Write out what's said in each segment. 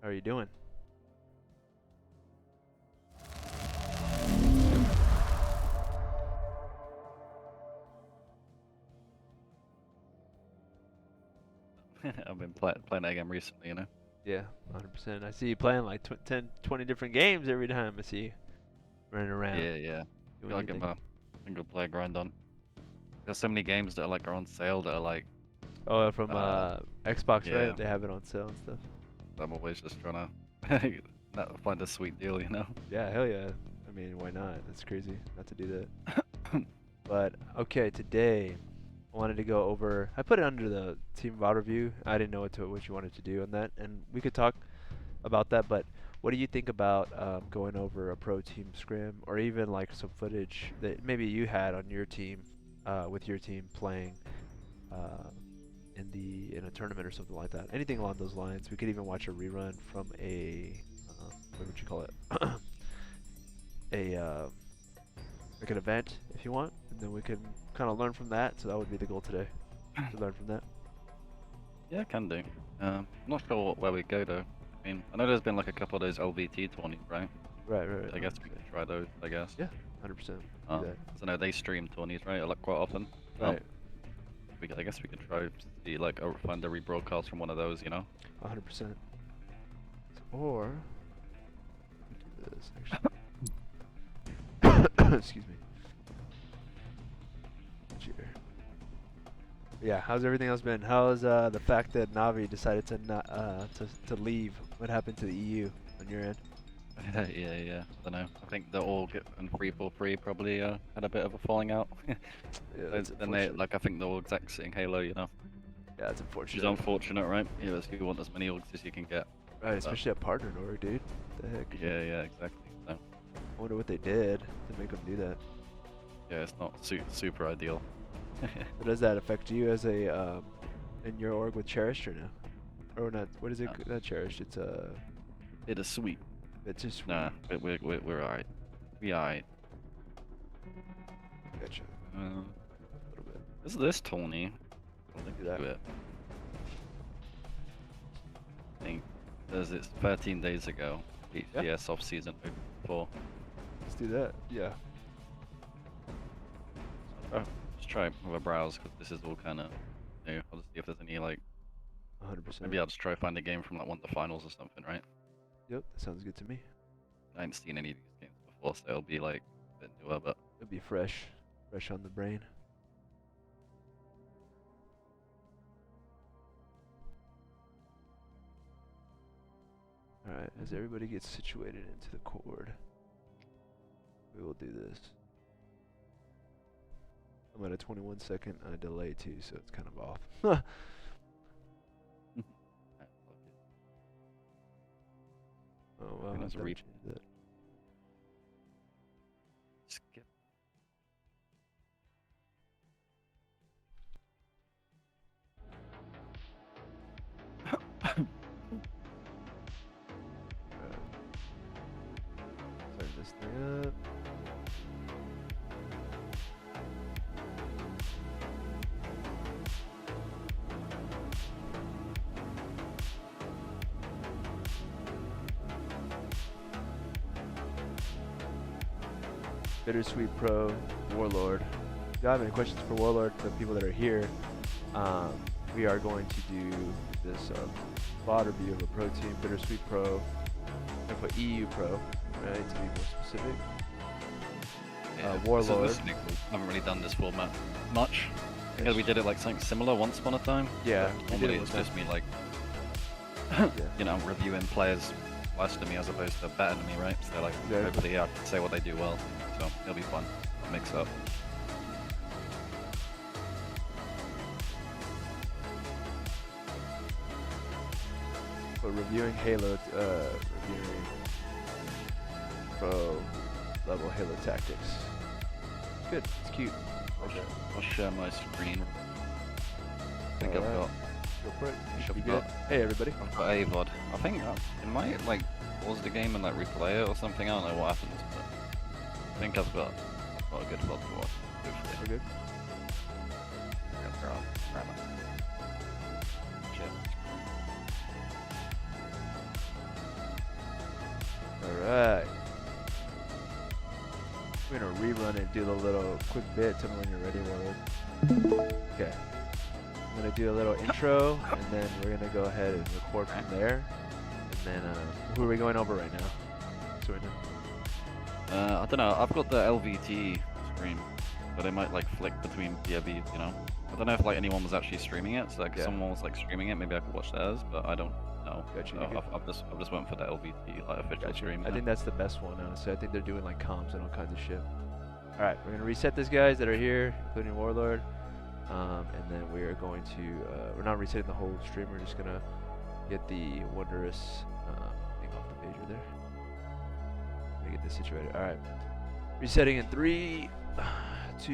How are you doing? I've been playing that game recently, you know. Yeah, 100%. I see you playing like 10, 20 different games every time I see you running around. Yeah. I Doing feel like your I'm thing. a good player grind on. There's so many games that are on sale that are like, Oh, from Xbox, yeah. right? They have it on sale and stuff. I'm always just trying to find a sweet deal, you know. Yeah, hell yeah. I mean, why not? That's crazy not to do that. But okay, today I wanted to go over. I put it under the team VOD review. I didn't know what you wanted to do on that, and we could talk about that. But what do you think about going over a pro team scrim, or even like some footage that maybe you had on your team, with your team playing uh, in a tournament or something like that? Anything along those lines. We could even watch a rerun from a what would you call it? a like an event if you want, and then we can kind of learn from that. So that would be the goal today, to learn from that. Yeah, can do. I'm not sure where we go though. I mean, I know there's been like a couple of those LVT tourneys, right? Right. I guess we could try those, I guess. Yeah, 100%. Do that. 'Cause I know they stream tourneys, right? Like quite often. Right. I guess we could try to see like find a rebroadcast from one of those, you know? 100%. Or we do this actually. Excuse me. Cheer. Yeah. How's everything else been? How's the fact that Navi decided to not to leave? What happened to the EU on your end? Yeah. I don't know. I think the all and 343 probably had a bit of a falling out. Yeah, that's Then they unfortunate. I think they're all exiting Halo, you know. Yeah, that's Which is unfortunate. unfortunate, right? Yeah, you want as many orgs as you can get. Right, especially a partner org, dude. What the heck? Yeah, exactly. So, I wonder what they did to make them do that. yeah, it's not super ideal. How does that affect you as a in your org with Cherished or no? Or not? What is it? Not Cherished. It's It is sweet. it's just Nah, we're alright. We alright. Gotcha. Uh, A little bit. this Tony? Do that. I think it's 13 days ago. HCS off season 4. Let's do that. Yeah. Just try it with a browse because this is all kind of new. I'll just see if there's any like. 100%. Maybe I'll just try to find a game from like one of the finals or something, right? Yep, that sounds good to me. I ain't seen any of these games before, so it'll be like a bit newer, but It'll be fresh on the brain. All right, as everybody gets situated into the cord, we will do this. I'm at a 21-second delay too, so it's kind of off. Oh well, there's a I've changed that. skip. Start this thing up. Bittersweet Pro, Warlord. If you have any questions for Warlord, the people that are here, we are going to do this VOD review of a pro team, Bittersweet Pro. I put EU Pro, right, to be more specific. Yeah, Warlord. This is cool. I haven't really done this format much. Because we did it like something similar once upon a time. Yeah, normally it's just me like, you know, reviewing players worse than me as opposed to better than me, right? So like, hopefully I can say what they do well. So it'll be fun. I'll mix up. But reviewing Halo, reviewing pro level Halo tactics. Good, it's cute. I'll share my screen. I think I've got. Go for it. Should be good. Hey everybody. I've got AVOD. I think it might like pause the game and like replay it or something. I don't know what happens, but I think I've got a good VOD to watch. Hopefully. We're good. Alright. We're gonna rerun and do the little quick bit. Tell me when you're ready, Warlord. Okay. I'm gonna do a little intro, and then we're gonna go ahead and record from there. And then, who are we going over right now? So right now. I don't know. I've got the LVT stream, but it might like flick between POVs, you know. I don't know if like anyone was actually streaming it. So like if someone was like streaming it, maybe I could watch theirs, but I don't know. Gotcha. So I've just went for the LVT like official stream. I think that's the best one, honestly. I think they're doing like comms and all kinds of shit. All right, we're gonna reset these guys that are here, including Warlord. And then we are going to, we're not resetting the whole stream, we're just gonna get the wondrous thing off the page right there. Let me get this situated. Alright. Resetting in 3, 2,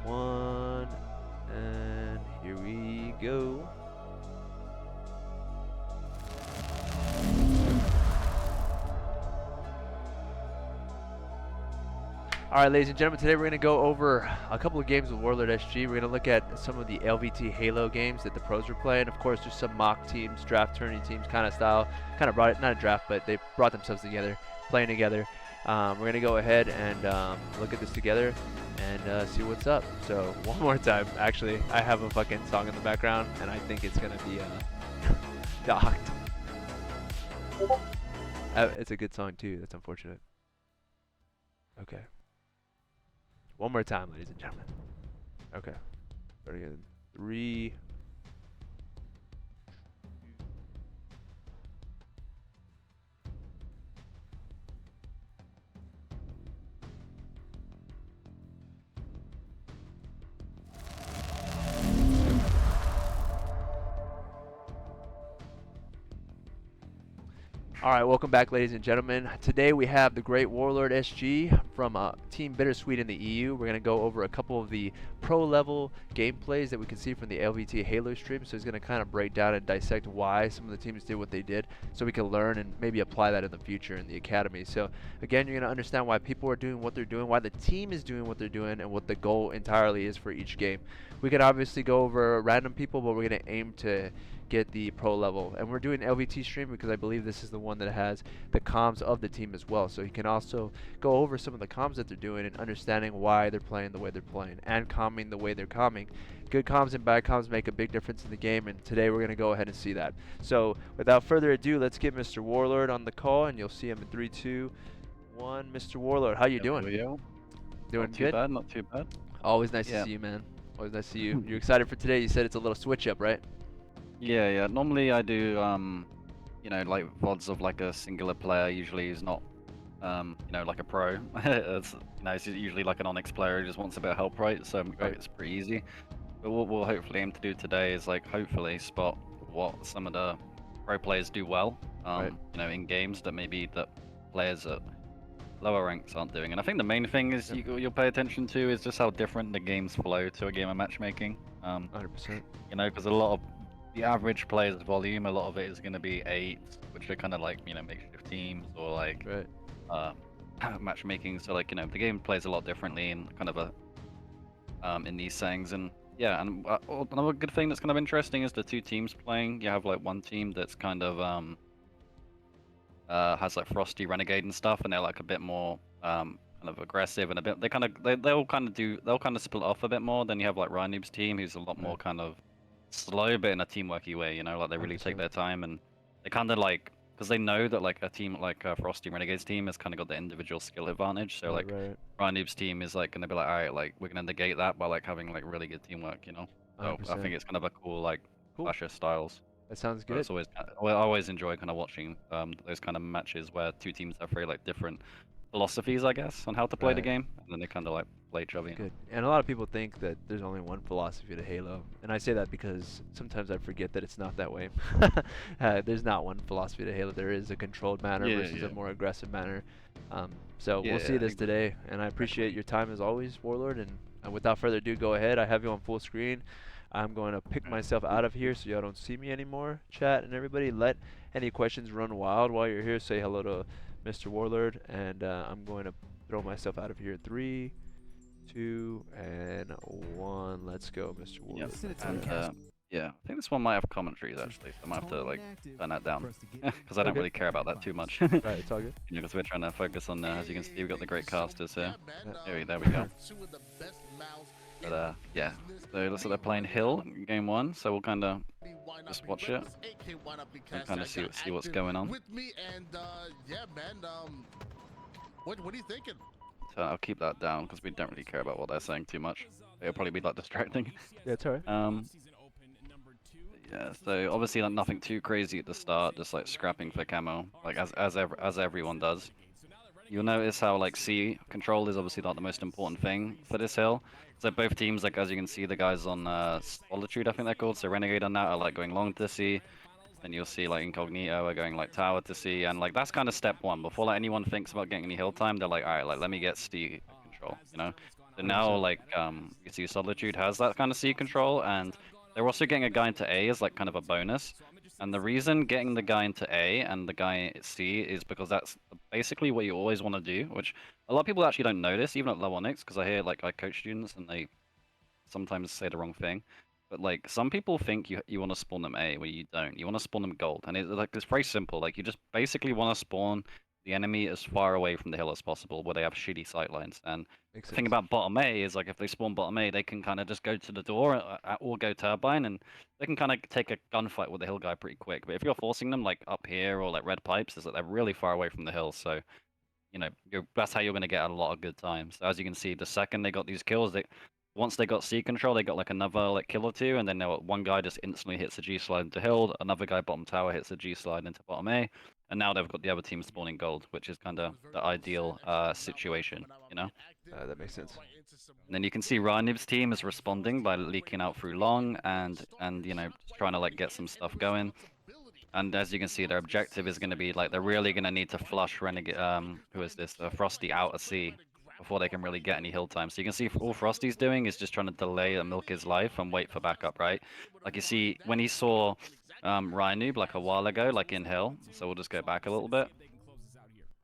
1, and here we go. Alright, ladies and gentlemen, today we're going to go over a couple of games with Warlord SG. We're going to look at some of the LVT Halo games that the pros were playing. Of course, there's some mock teams, draft tourney teams kind of style. Kind of brought it, not a draft, but they brought themselves together, playing together. We're going to go ahead and look at this together and see what's up. So, one more time, actually, I have a fucking song in the background, and I think it's going to be docked. It's a good song, too. That's unfortunate. Okay. One more time, ladies and gentlemen. Okay. Starting in 3. Alright, welcome back, ladies and gentlemen. Today we have the great Warlord SG from Team Bittersweet in the EU. We're going to go over a couple of the pro-level gameplays that we can see from the LVT Halo stream. So he's going to kind of break down and dissect why some of the teams did what they did, so we can learn and maybe apply that in the future in the academy. So again, you're going to understand why people are doing what they're doing, why the team is doing what they're doing, and what the goal entirely is for each game. We could obviously go over random people, but we're going to aim to get the pro level, and we're doing LVT stream because I believe this is the one that has the comms of the team as well, so you can also go over some of the comms that they're doing and understanding why they're playing the way they're playing and calming the way they're calming. Good comms and bad comms make a big difference in the game, and today we're going to go ahead and see that. So without further ado, let's get Mr. Warlord on the call, and you'll see him in 3, 2, 1. Mr. Warlord, how you doing? Doing good? Not too bad, not too bad. Always nice to see you, man. Always nice to see you. You're excited for today? You said it's a little switch up, right? Yeah. Normally I do, you know, like VODs of like a singular player. Usually is not, you know, like a pro. It's, you know, it's usually like an Onyx player who just wants a bit of help, right? So like, it's pretty easy. But what we'll hopefully aim to do today is like hopefully spot what some of the pro players do well, you know, in games that maybe that players at lower ranks aren't doing. And I think the main thing is you'll pay attention to is just how different the games flow to a game of matchmaking. 100%. You know, because a lot of the average player's volume, a lot of it is going to be 8s, which are kind of like, you know, makeshift teams or like matchmaking. So like, you know, the game plays a lot differently in kind of a in these settings. And yeah, and another good thing that's kind of interesting is the two teams playing. You have like one team that's kind of has like Frosty Renegade and stuff, and they're like a bit more kind of aggressive and a bit. They'll kind of split off a bit more. Then you have like Ryanoob's team, who's a lot more Right. kind of slow, but in a teamworky way. You know, like they really take 100%. their time and they kind of like because they know that like a team like Frosty Renegades team has kind of got the individual skill advantage. So Right, like right. Ryanoob's team is like gonna be like, all right, like we're gonna negate that by like having like really good teamwork. You know. So I 100%. think it's kind of a cool like Cool. clash of styles. That sounds So good. it's always well, I always enjoy kind of watching those kind of matches where two teams have very like different philosophies, I guess, on how to play the Right. game, and then they kind of like play each other. That's You know? good. And a lot of people think that there's only one philosophy to Halo, and I say that because sometimes I forget that it's not that way. There's not one philosophy to Halo. There is a controlled manner Yeah, versus a yeah, more aggressive manner. So we'll see yeah, this today, and I appreciate your time as always, Warlord. And without further ado, go ahead. I have you on full screen. I'm going to pick myself out of here so y'all don't see me anymore. Chat and everybody, let any questions run wild while you're here. Say hello to Mr. Warlord, and I'm going to throw myself out of here. 3, 2, and 1. Let's go, Mr. Yep. Warlord. And yeah, I think this one might have commentaries actually, so I might have to like turn that down because I don't Okay. really care about that too much. Right, it's all good. Because we're trying to focus on, as you can see, we've got the great casters here. Yeah. There we go. But yeah, so it looks like they're playing Hill in game 1, so we'll kind of just watch it and kind of see what's going on. With me and yeah, man. What are you thinking? So I'll keep that down because we don't really care about what they're saying too much. It'll probably be like distracting. Yeah, it's alright. Yeah, so obviously like nothing too crazy at the start, just like scrapping for camo, like as everyone does. You'll notice how like C control is obviously not the most important thing for this hill. So both teams, like as you can see, the guys on Solitude, I think they're called, so Renegade on that are like going long to C. Then you'll see like Incognito are going like tower to C, and like that's kind of step one. Before like anyone thinks about getting any hill time, they're like, all right, like let me get C control, you know. So now 100%. like you see Solitude has that kind of C control, and they're also getting a guy into A as like kind of a bonus. And the reason getting the guy into A and the guy at C is because that's basically what you always want to do, which a lot of people actually don't notice, even at level Onyx, because I hear like I coach students and they sometimes say the wrong thing. But like some people think you want to spawn them A, where you don't. You want to spawn them gold, and it's very simple. Like you just basically want to spawn the enemy as far away from the hill as possible, where they have shitty sight lines. And Makes the thing sense. about bottom A is like if they spawn bottom A, they can kind of just go to the door or go turbine, and they can kind of take a gunfight with the hill guy pretty quick. But if you're forcing them like up here or like red pipes, is that they're really far away from the hill, so you know that's how you're going to get a lot of good times. So as you can see, the second they got these kills, once they got C control, they got like another like kill or two, and then one guy just instantly hits a G slide into hill, another guy bottom tower hits a G slide into bottom A, and now they've got the other team spawning gold, which is kind of the ideal situation, you know. That makes sense. And then you can see Ryanib's team is responding by leaking out through long and you know just trying to like get some stuff going. And as you can see, their objective is going to be like they're really going to need to flush Renegade. Who is this? Frosty out of C before they can really get any hill time. So you can see all Frosty's doing is just trying to delay and milk his life and wait for backup, right? Like you see when he saw Ryanoob like a while ago, like in hill. So we'll just go back a little bit.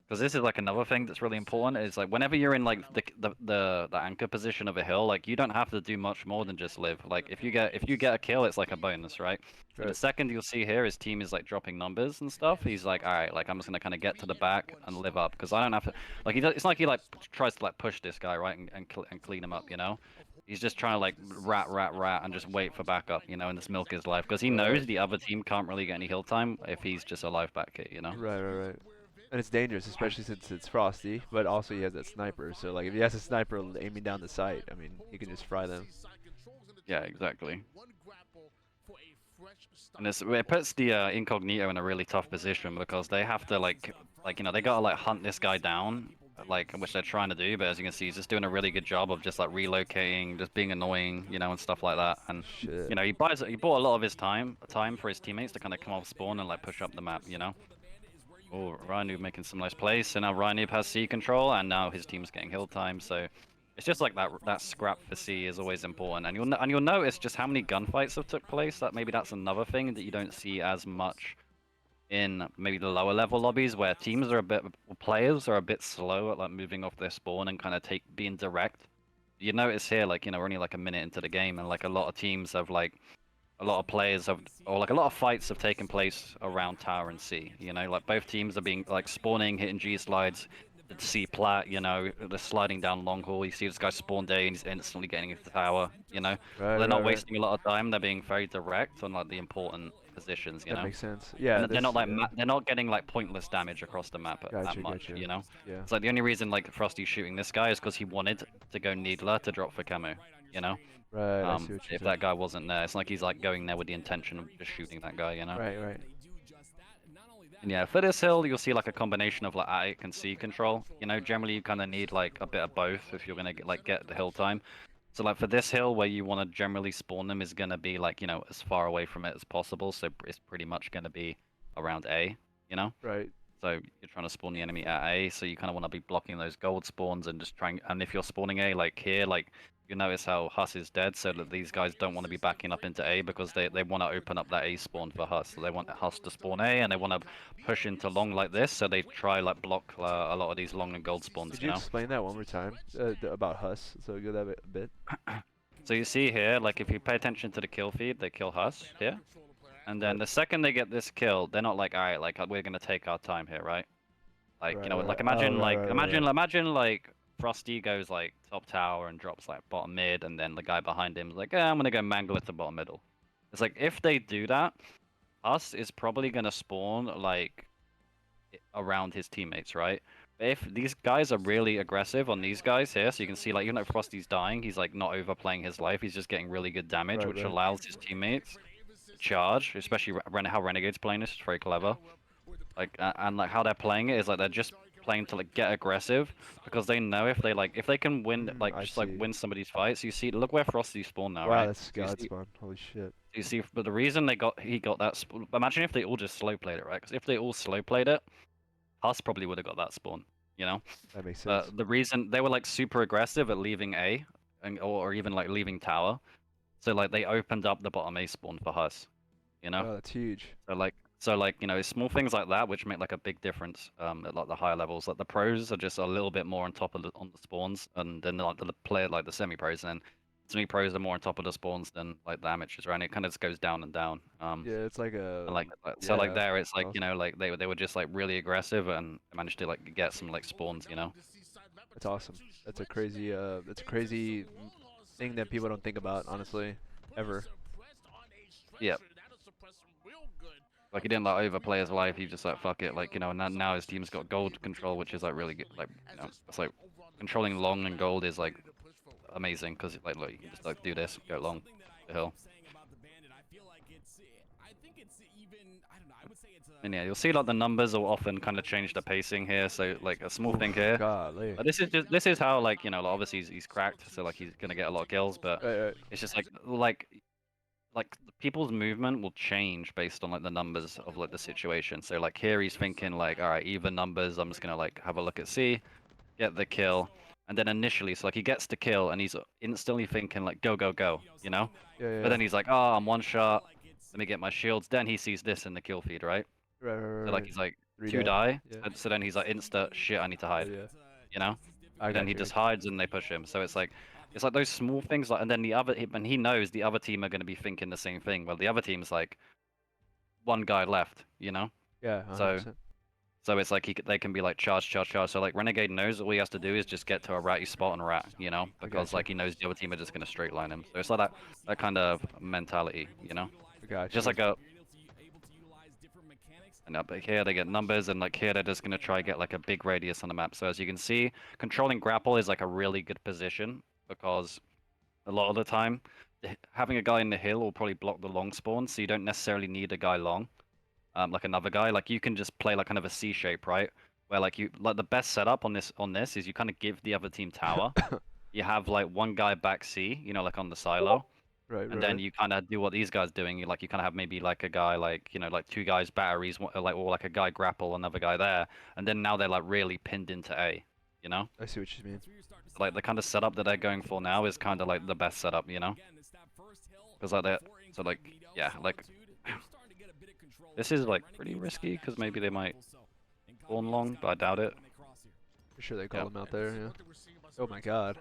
Because this is like another thing that's really important is like whenever you're in like the anchor position of a hill, like you don't have to do much more than just live. Like if you get a kill, it's like a bonus, right? So the Right. second you'll see here, his team is like dropping numbers and stuff. He's like, all right, like I'm just gonna kind of get to the back and live up because I don't have to. Like it's like he like tries to like push this guy right and clean him up, you know. He's just trying to like rat and just wait for backup, you know, and just milk his life because he knows Right. the other team can't really get any hill time if he's just a live back hit, you know. Right. And it's dangerous, especially since it's Frosty, but also he has that sniper. So like, if he has a sniper aiming down the sight, I mean, he can just fry them. Yeah, exactly. And it puts the Incognito in a really tough position because they have to like you know they gotta like hunt this guy down, like which they're trying to do. But as you can see, he's just doing a really good job of just like relocating, just being annoying, you know, and stuff like that. And Shit. you know he bought a lot of his time for his teammates to kind of come off spawn and like push up the map, you know. Oh, Ryanoob making some nice plays. So now Ryanoob has C control, and now his team's getting hill time. So it's just like that scrap for C is always important, and you'll notice just how many gunfights have took place. That maybe that's another thing that you don't see as much in maybe the lower level lobbies, where players are a bit slow at like moving off their spawn and kind of being direct. You notice here, like you know, we're only like a minute into the game, and like a lot of teams have like a lot of players have, or like a lot of fights have taken place around Tower and C. You know, like both teams are being like spawning, hitting G slides, the C plat, you know, they're sliding down long haul. You see this guy spawned A and he's instantly getting into the tower, you know. Right, They're right, not right. wasting a lot of time. They're being very direct on like the important positions, you That know. makes sense. Yeah, And they're this. not like Yeah. they're not getting like pointless damage across the map that Gotcha, much, gotcha. you know. Yeah. It's like the only reason like Frosty's shooting this guy is because he wanted to go Needler to drop for camo, you know. Right. I see what you're If saying. that guy wasn't there, it's like he's like going there with the intention of just shooting that guy, you know. Right, right. And yeah, for this hill, you'll see like a combination of like attic and C control. You know, generally you kind of need like a bit of both if you're gonna get the hill time. So like for this hill, where you want to generally spawn them is gonna be like, you know, as far away from it as possible. So it's pretty much gonna be around A, you know. Right. So you're trying to spawn the enemy at A, so you kind of want to be blocking those gold spawns and just trying. And if you're spawning A like here, like you notice how Huss is dead, so that these guys don't want to be backing up into A because they want to open up that A spawn for Huss. So they want Huss to spawn A, and they want to push into long like this, so they try like block a lot of these long and gold spawns. Could You you know. explain that one more time about Huss? So go that a bit. So you see here, like if you pay attention to the kill feed, they kill Huss here, and then the second they get this kill, they're not like, all right, like we're gonna take our time here, right? Like, you know, Right, like right. Oh, imagine, right, right, right, right. imagine like Frosty goes like top tower and drops like bottom mid, and then the guy behind him is like, I'm gonna go mangle it to bottom middle. It's like if they do that, Us is probably gonna spawn like around his teammates, right? If these guys are really aggressive on these guys here, so you can see like even though Frosty's dying, he's like not overplaying his life. He's just getting really good damage, Right, which right. allows his teammates to charge. Especially how Renegade's playing this is very clever. Like and like how they're playing it is like they're just playing to like get aggressive because they know if they can win like I just like see. win some of these fights. You see, look where Frosty spawned now, Wow, right? that's God spawn. Holy shit. You see, but the reason he got that imagine if they all just slow played it, right? Because if they all slow played it, Huss probably would have got that spawn, you know. That makes sense. The reason they were like super aggressive at leaving A, or even like leaving tower, so like they opened up the bottom A spawn for Huss, you know. Oh, that's huge. So like you know, small things like that which make like a big difference at like the higher levels. Like the pros are just a little bit more on top of on the spawns, and then like the player like the semi pros, and then semi pros are more on top of the spawns than like the amateurs, right? And it kind of just goes down and down. Yeah, it's like a. And so like Yeah. there, it's like you Awesome. know like they were just like really aggressive and managed to like get some like spawns, you know. That's awesome. That's a crazy. That's a crazy thing that people don't think about, honestly, ever. Yeah. Like he didn't like overplay his life. He just like fuck it. Like you know, now his team's got gold control, which is like really good. Like you know, it's like controlling long and gold is like amazing because like look, you can just like do this, go long the hill. And yeah, you'll see like the numbers will often kind of change the pacing here. So like a small thing here. Golly. This is how like you know like, obviously he's cracked, so like he's gonna get a lot of kills, but Right, right. it's just like people's movement will change based on like the numbers of like the situation. So like here he's thinking like, all right, even numbers. I'm just gonna like have a look at C, get the kill, and then initially, so like he gets the kill and he's instantly thinking like, go go go, you know. Yeah, yeah. But then he's like, oh, I'm one shot. Let me get my shields. Then he sees this in the kill feed, right? Right, right, right. So like he's like Three two die. die. Yeah. So then he's like insta shit. I need to hide. Yeah. You know. I Then got he you. just hides and they push him. So it's like those small things like, and then the other, and he knows the other team are going to be thinking the same thing. Well, the other team's like one guy left, you know. Yeah, 100%. So it's like they can be like charge, charge, charge. So like Renegade knows all he has to do is just get to a ratty spot and rat, you know, because gotcha. like he knows the other team are just going to straight line him. So it's like that kind of mentality, you know. I got Just you. like a. And up here they get numbers, and like here they're just gonna try get like a big radius on the map. So as you can see, controlling grapple is like a really good position because a lot of the time having a guy in the hill will probably block the long spawn, so you don't necessarily need a guy long, like another guy. Like you can just play like kind of a C shape, right? Where like the best setup on this is you kind of give the other team tower. You have like one guy back C, you know, like on the silo. Right, And right, then right. you kind of do what these guys doing. You kind of have maybe like a guy like you know like two guys batteries, like or like a guy grapple, another guy there, and then now they're like really pinned into A, you know. I see what you mean. Like the kind of setup that they're going for now is kind of like the best setup, you know. Because like that, so like yeah, like this is like pretty risky because maybe they might spawn long, but I doubt it. For sure they call Yep. him out there. Yeah. Oh my God.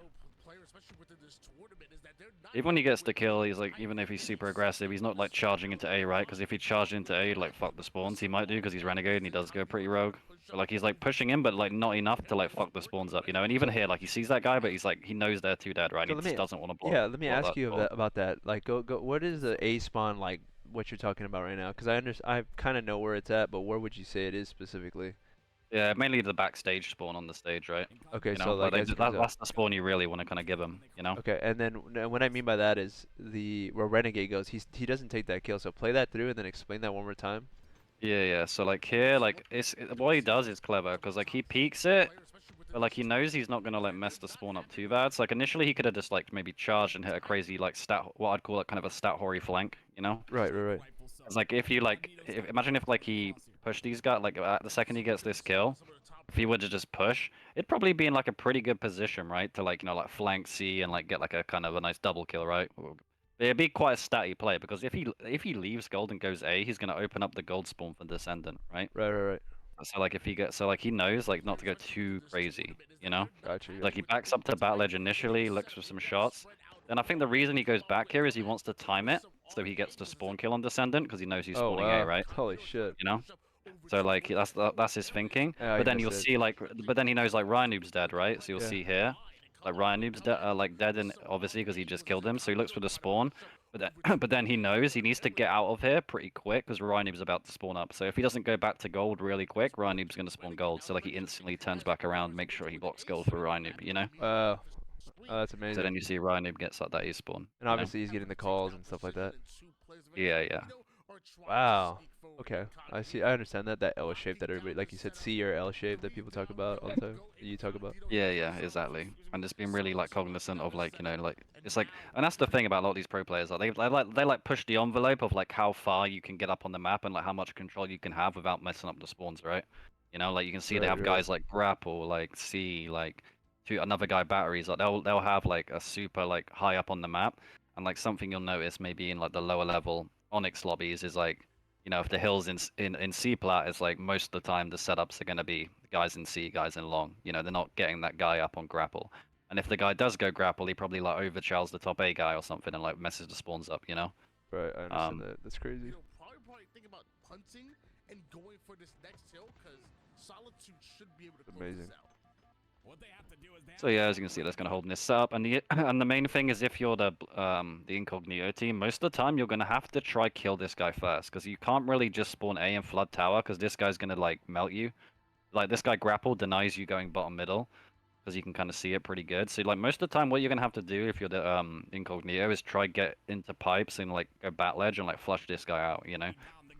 Even when he gets the kill, he's like, even if he's super aggressive, he's not like charging into A, right? Because if he charged into A, like fuck the spawns, he might do because he's Renegade and he does go pretty rogue. So like he's like pushing in, but like not enough to like fuck the spawns up, you know. And even here, like he sees that guy, but he's like he knows they're 2 dead, right? So He just doesn't want to block. yeah, let me block ask that you spawn. about that. Like, go. What is the A spawn like? What you're talking about right now? Because I kind of know where it's at, but where would you say it is specifically? Yeah, mainly the backstage spawn on the stage, right? Okay, You so know, like like as it comes up. that's the spawn you really want to kind of give him, you know? Okay, and then what I mean by that is where Renegade goes. He doesn't take that kill. So play that through and then explain that one more time. Yeah, yeah. So like here, like what he does is clever because like he peeks it, but like he knows he's not gonna like mess the spawn up too bad. So like initially he could have just like maybe charged and hit a crazy like what I'd call it kind of a stat hoary flank, you know? Right, right, right. It's like if you like imagine if like he pushed these guys like the second he gets this kill, if he were to just push, it'd probably be in like a pretty good position, right? To like like flank C and like get like a kind of a nice double kill, right? It'd be quite a statty play because if he leaves gold and goes A, he's gonna open up the gold spawn for Descendant, right? Right, right, right. So like if he gets like he knows like not to go too crazy, you know? Gotcha. Like he backs up to bat ledge initially, looks for some shots. Then I think the reason he goes back here is he wants to time it so he gets the spawn kill on Descendant because he knows he's Oh spawning A, wow! right? Holy shit! You know? So like that's his thinking. Yeah, But you then missed you'll it. see like but then he knows like Ryan Noob's dead, right? So you'll Yeah. see here like Ryan Noob's like dead and obviously because he just killed him. So he looks for the spawn. But then, but then he knows he needs to get out of here pretty quick because Ryan Noob's about to spawn up. So if he doesn't go back to gold really quick, Ryan Noob's going to spawn gold. So like he instantly turns back around, make sure he blocks gold for Ryan Noob, you know? Wow. Oh, that's So amazing. then you see Ryan Noob gets that E spawn. And obviously he's getting the calls and stuff like that. Yeah, yeah. Wow. Okay, I see. I understand that L shape that everybody, like you said, C or L shape that people talk about all the time. That you talk about. Yeah, yeah, exactly. And it's been really like cognizant of like, like it's like, and that's the thing about a lot of these pro players, like they push the envelope of like how far you can get up on the map and like how much control you can have without messing up the spawns, right? You know, like you can see they Right, have right. guys like grapple, like C, like another guy batteries, like they'll have like a super like high up on the map, and like something you'll notice maybe in like the lower level Onyx lobbies is like, if the hills in C plat, it's like most of the time the setups are going to be guys in C, guys in long. They're not getting that guy up on grapple. And if the guy does go grapple, he probably like overcharles the top A guy or something and like messes the spawns up, Right, I understand that. That's crazy. Probably think about punting and going for this next hill because Solitude should be able to close Amazing. this out. So yeah, as you can see, that's kind of holding this up, and the main thing is if you're the incognito team, most of the time you're gonna have to try kill this guy first, because you can't really just spawn A and flood tower, because this guy's gonna like melt you. Like this guy grapple denies you going bottom middle, because you can kind of see it pretty good. So like most of the time, what you're gonna have to do if you're the incognito is try get into pipes and like go bat ledge and like flush this guy out,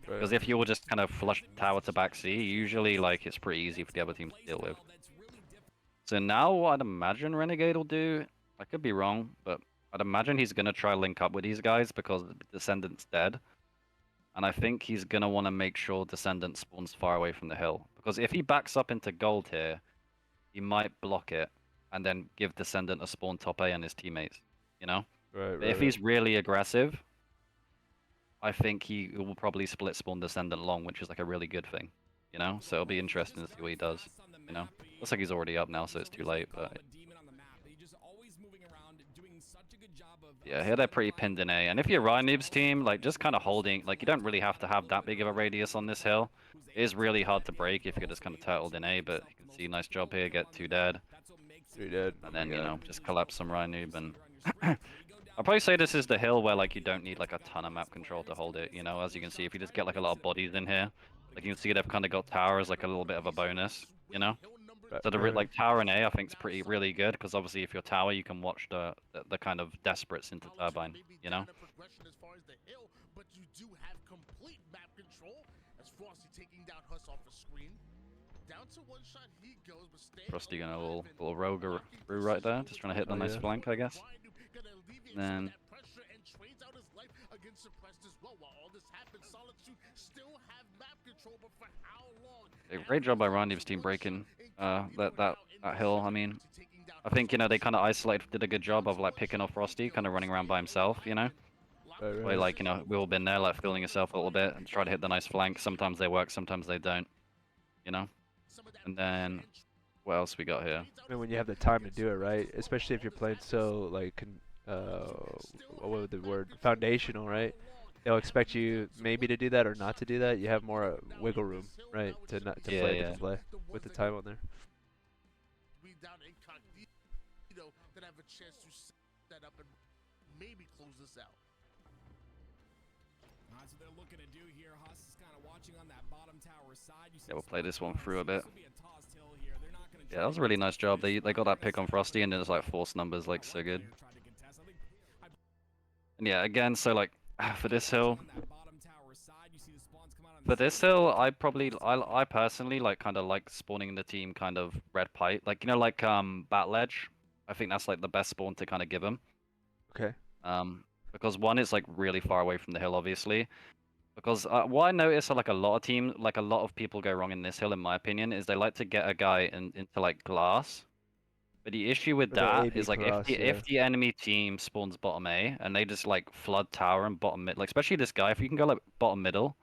Because if you will just kind of flush tower to back C, usually like it's pretty easy for the other team to deal with. So now what I'd imagine Renegade will do, I could be wrong, but I'd imagine he's going to try link up with these guys because Descendant's dead. And I think he's going to want to make sure Descendant spawns far away from the hill. Because if he backs up into gold here, he might block it and then give Descendant a spawn top A and his teammates, Right, But right. if he's really aggressive, I think he will probably split spawn Descendant long, which is like a really good thing, So it'll be interesting to see what he does, Looks like he's already up now, so it's too late, but... Yeah, here they're pretty pinned in A, and if you're Ryan Noob's team, like, just kind of holding, like, you don't really have to have that big of a radius on this hill. It is really hard to break if you're just kind of turtled in A, but you can see, nice job here, get 2 dead. 3 dead. And then, just collapse some Ryan Noob, and... I'll probably say this is the hill where, like, you don't need, like, a ton of map control to hold it, As you can see, if you just get, like, a lot of bodies in here, like, you can see they've kind of got tower as, like, a little bit of a bonus, So the like tower in A, I think is really good because obviously if you're tower, you can watch the kind of desperates into turbine, But you do have complete map control as Frosty taking down Huss off the screen. Down to one shot he goes, but staying Frosty gonna little rogue through right there, just trying to hit the nice flank, I guess. Then great job by Randy's team breaking that hill. I mean, I think they kind of isolated, did a good job of like picking off Frosty, kind of running around by himself, Where like we've all been there, like feeling yourself a little bit and try to hit the nice flank. Sometimes they work, sometimes they don't, And then what else we got here? I mean, when you have the time to do it, right? Especially if you're playing so like what was the word? Foundational, right? they'll expect you maybe to do that or not to do that. You have more wiggle room, right, to not to Yeah, play a yeah. different play with the time on there. Be down incognito, then have a chance to set up and maybe close this out. That's what they're looking to do here. Huss is kind of watching on that bottom tower side. You see Yeah, we'll the play spot this one come out. through a bit. This will be a tossed hill here. They're not gonna Yeah, try that was a to really contest nice job. this. They got that They're pick on gonna Frosty, set and up it's like force numbers, like one so good. player tried to contest. I And yeah, again, so like for this hill, on that bottom tower side. You see the spawns come out on for the this hill, I personally like kind of like spawning the team kind of red pipe, like you know, like bat ledge. I think that's like the best spawn to kind of give them. Okay. Because one is like really far away from the hill, obviously. Because what I notice are like a lot of teams, like a lot of people go wrong in this hill, in my opinion, is they like to get a guy into like glass. But the issue with For the that AB is like cross, yeah. if the enemy team spawns bottom A and they just like flood tower and bottom mid, like especially this guy, if you can go like bottom middle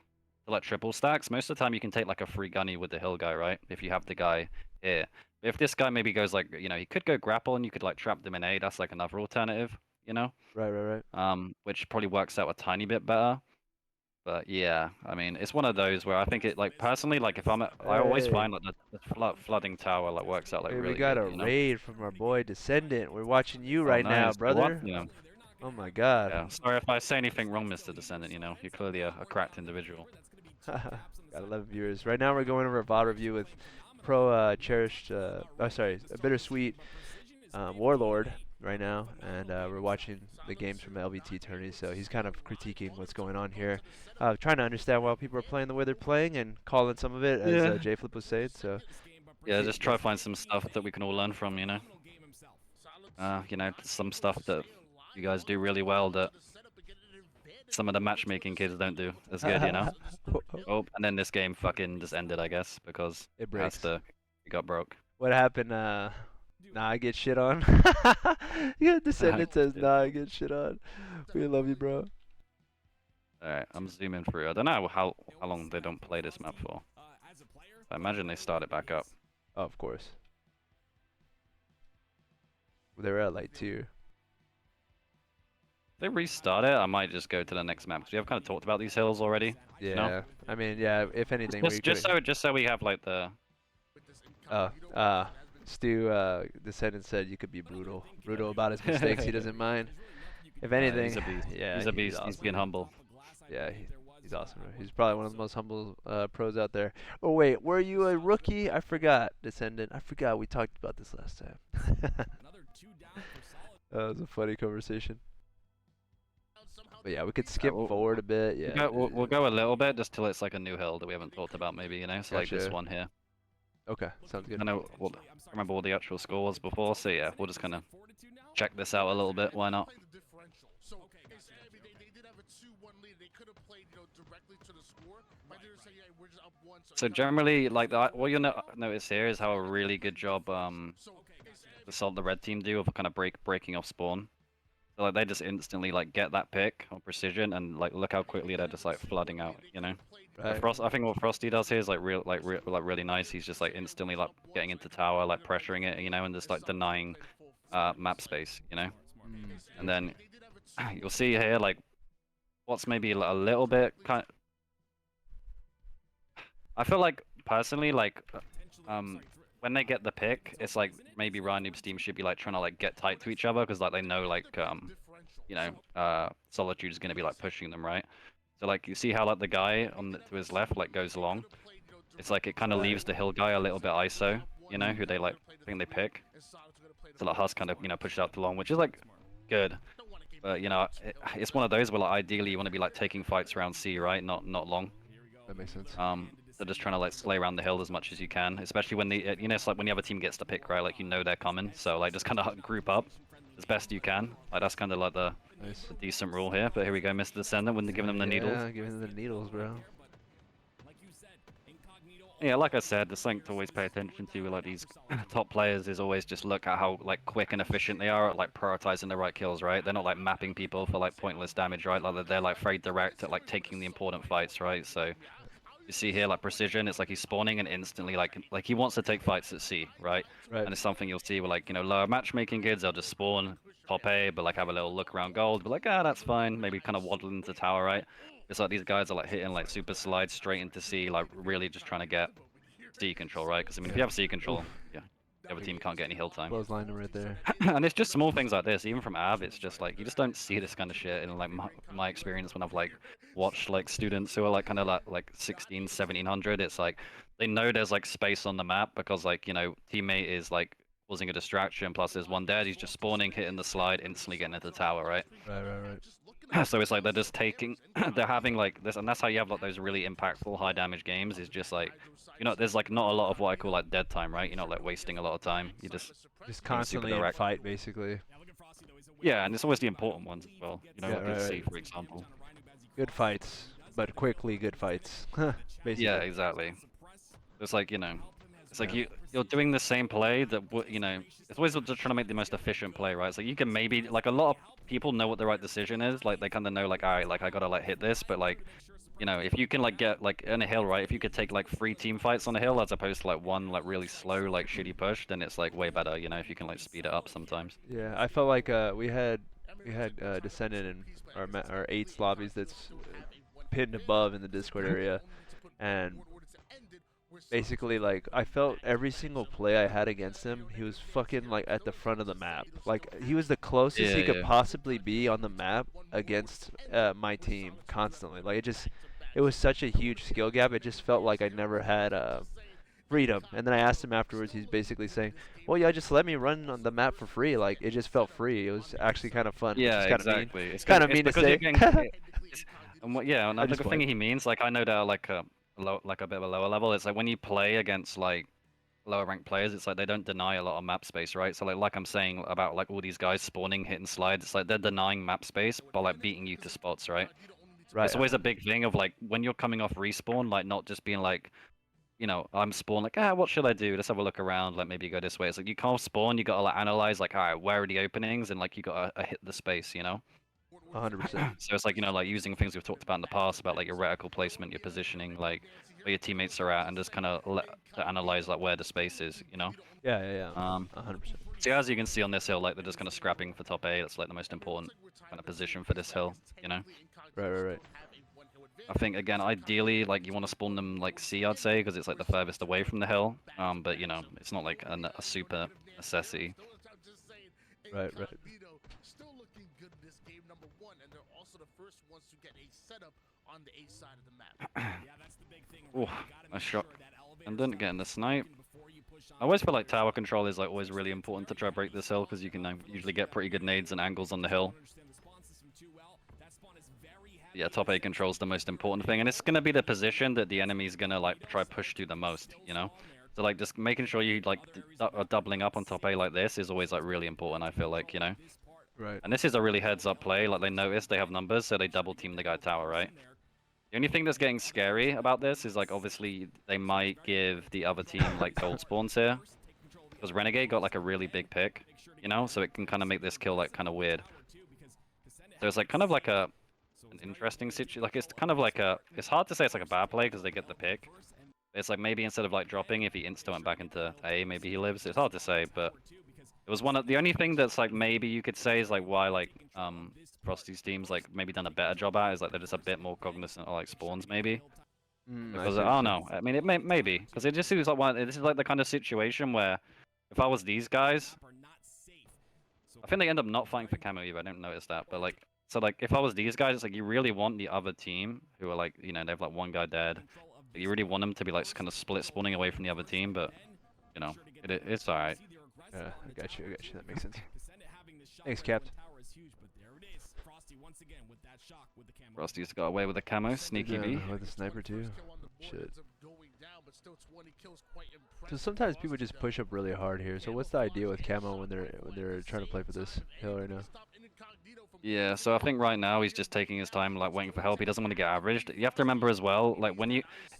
to like triple stacks, most of the time you can take like a free gunny with the hill guy, right? If you have the guy here. But if this guy maybe goes like, you know, he could go grapple and you could like trap them in A, that's like another alternative, you know? Right. Which probably works out a tiny bit better. But yeah, I mean, it's one of those where I think it like personally, like if I always Hey. find like the flooding tower like works out like Hey, we really got good, a you know? raid from our boy Descendant. We're watching you Oh, right now, nice. You're brother. watching them. Oh my God. Yeah. Sorry if I say anything wrong, Mr. Descendant. You know, you're clearly a cracked individual. Got 11 viewers. Right now we're going over a VOD review with cherished, sorry, a bittersweet Warlord right now, and we're watching the games from LVT tourney. So he's kind of critiquing what's going on here, trying to understand why people are playing the way they're playing, and calling some of it, as Yeah. J Flip was saying. So Yeah, just try to find some stuff that we can all learn from, you know? You know, some stuff that you guys do really well that some of the matchmaking kids don't do as good, you know? Oh, and then this game fucking just ended, I guess, because It it breaks. it got broke. What happened? Nah, I get shit on. Yeah, Descendant says, Yeah. nah, I get shit on. We love you, bro. Alright, I'm zooming through. I don't know how long they don't play this map for. I imagine they start it back up. Oh, of course. They were at like 2. If they restart it, I might just go to the next map, because we have kind of talked about these hills already. Yeah. No? I mean, yeah, if anything, we Just so we have like the... Stu, Descendant said you could be brutal about his mistakes. He doesn't mind. If anything, he's a beast. yeah, He's a beast. He's awesome. being humble. Yeah, he's awesome. Bro. He's probably one of the most humble pros out there. Oh wait, were you a rookie? I forgot, Descendant. I forgot we talked about this last time. That was a funny conversation. But yeah, we could skip forward a bit. Yeah. We'll go a little bit just till it's like a new hill that we haven't talked about, maybe, you know? So like this Gotcha. one here. Okay, sounds good. I know. I remember what the actual score was before, so yeah, we'll just kind of check this out a little bit. Why not? So generally, like what you'll notice here is how a really good job the red team do of kind of breaking off spawn. So like they just instantly like get that pick on precision, and like look how quickly they're just like flooding out, you know. Right. I think what Frosty does here is like really nice. He's just like instantly like getting into tower, like pressuring it, you know, and just like denying map space, you know. And then you'll see here like what's maybe a little bit kind. I feel like personally like when they get the pick, it's like maybe Ryan Noob's team should be like trying to like get tight to each other, because like they know like you know Solitude is gonna be like pushing them, right? So like you see how like the guy to his left like goes long. It's like it kind of leaves the hill guy a little bit ISO, you know, who they like think they pick. So like Huss kind of, you know, pushes out to long, which is like good. But you know, it's one of those where like ideally you want to be like taking fights around C, right? Not long. That makes sense. So just trying to like slay around the hill as much as you can, especially when you know, it's like when the other team gets the pick, right? Like you know they're coming, so like just kind of group up as best you can. Like that's kind of like the decent rule here. But here we go, Mr. Descendant, when they're giving them the needles. Yeah, giving them the needles, bro. Yeah, like I said, the thing to always pay attention to with like these top players is always just look at how like quick and efficient they are at like prioritizing the right kills, right? They're not like mapping people for like pointless damage, right? Like they're like very direct at like taking the important fights, right? So you see here like precision, it's like he's spawning and instantly like he wants to take fights at C, right? Right. And it's something you'll see with like, you know, lower matchmaking kids, they'll just spawn, top A, but like have a little look around gold, but like, ah, that's fine. Maybe kind of waddle into tower, right? It's like these guys are like hitting like super slides straight into C, like really just trying to get C control, right? Because I mean, if you have C control, yeah, the other team can't get any hill time. Clothesline him right there. And it's just small things like this, even from Av, it's just like you just don't see this kind of shit in like my experience when I've like watched like students who are like kind of like 16, 1700. It's like they know there's like space on the map because like, you know, teammate is like causing a distraction, plus there's one dead, he's just spawning, hitting the slide, instantly getting into the tower, right? Right. So it's like they're just taking, they're having like this, and that's how you have like those really impactful high damage games. Is just like, you know, there's like not a lot of what I call like dead time, right? You're not like wasting a lot of time. You just Just being super constantly in direct. fight, basically. Yeah, and it's always the important ones as well. You know, Yeah, like right, at C, right. for example. Good fights, but quickly good fights. Basically. Yeah, exactly. It's like, you know, it's like Yeah. you're doing the same play that you know, it's always just trying to make the most efficient play, right? So you can maybe like a lot of people know what the right decision is, like they kind of know like, all right, like I gotta like hit this, but like, you know, if you can like get like on a hill, right? If you could take like 3 team fights on a hill as opposed to like one like really slow like shitty push, then it's like way better, you know, if you can like speed it up sometimes. Yeah, I felt like we had Descendant in our eights lobbies that's pinned above in the Discord area, and basically like I felt every single play I had against him, he was fucking like at the front of the map. Like he was the closest Yeah, he could yeah. possibly be on the map against my team constantly. Like it was such a huge skill gap. It just felt like I never had freedom. And then I asked him afterwards. He's basically saying, "Well, yeah, just let me run on the map for free. Like it just felt free. It was actually kind of fun, which Yeah, is kind of mean. exactly. Kind of It's mean to because you're say." getting and what, yeah, and I the just thing played. he means, like I know that like like a bit of a lower level, it's like when you play against like lower ranked players, it's like they don't deny a lot of map space, right? So like I'm saying about like all these guys spawning, hitting slides, it's like they're denying map space by like beating you to spots, right? Right. It's always a big thing of like when you're coming off respawn, like not just being like, you know, I'm spawn like, what should I do? Let's have a look around, like maybe go this way. It's like you can't spawn, you gotta like analyze like, all right, where are the openings, and like you gotta hit the space, you know? 100%. So it's like, you know, like using things we've talked about in the past about like your reticle placement, your positioning, like where your teammates are at, and just kind of to analyze like where the space is, you know? Yeah, yeah, yeah. Um, 100%. so as you can see on this hill, like they're just kind of scrapping for top A. That's like the most important kind of position for this hill, you know? Right. I think again, ideally, like you want to spawn them like C, I'd say, because it's like the furthest away from the hill. But you know, it's not like a super necessity. Right. Still looking good in this game, number one, and they're also the first ones to get a setup on the A side of the map. Ooh, a shot. And didn't get in the snipe. I always feel like tower control is like always really important to try to break this hill because you can usually get pretty good nades and angles on the hill. Yeah, top A control is the most important thing, and it's gonna be the position that the enemy's gonna like try push to the most, you know. So like just making sure you like are doubling up on top A like this is always like really important. I feel like, you know. Right. And this is a really heads up play. Like they notice they have numbers, so they double team the guy tower, right? The only thing that's getting scary about this is like obviously they might give the other team like gold spawns here, because Renegade got like a really big pick, you know, so it can kind of make this kill like kind of weird. So it's like kind of like an interesting situation. Like it's kind of like it's hard to say it's like a bad play because they get the pick. It's like maybe instead of like dropping, if he insta went back into A, maybe he lives. It's hard to say, but it was the only thing that's like maybe you could say is like why like Frosty's teams like maybe done a better job at is like they're just a bit more cognizant of like spawns maybe. Because I don't know. I mean it maybe because it just seems like this is like the kind of situation where if I was these guys, I think they end up not fighting for camo either. I didn't notice that, but like so like if I was these guys, it's like you really want the other team who are like, you know, they have like one guy dead. You really want them to be like kind of split spawning away from the other team, but you know it's alright. Yeah, I got you. That makes sense. Thanks, Capt. Frosty's got away with the camo, sneaky B. With the sniper too. Shit. So sometimes people just push up really hard here. So what's the idea with camo when they're trying to play for this hill right now? Yeah, so I think right now he's just taking his time, like waiting for help. He doesn't want to get averaged. You have to remember as well, like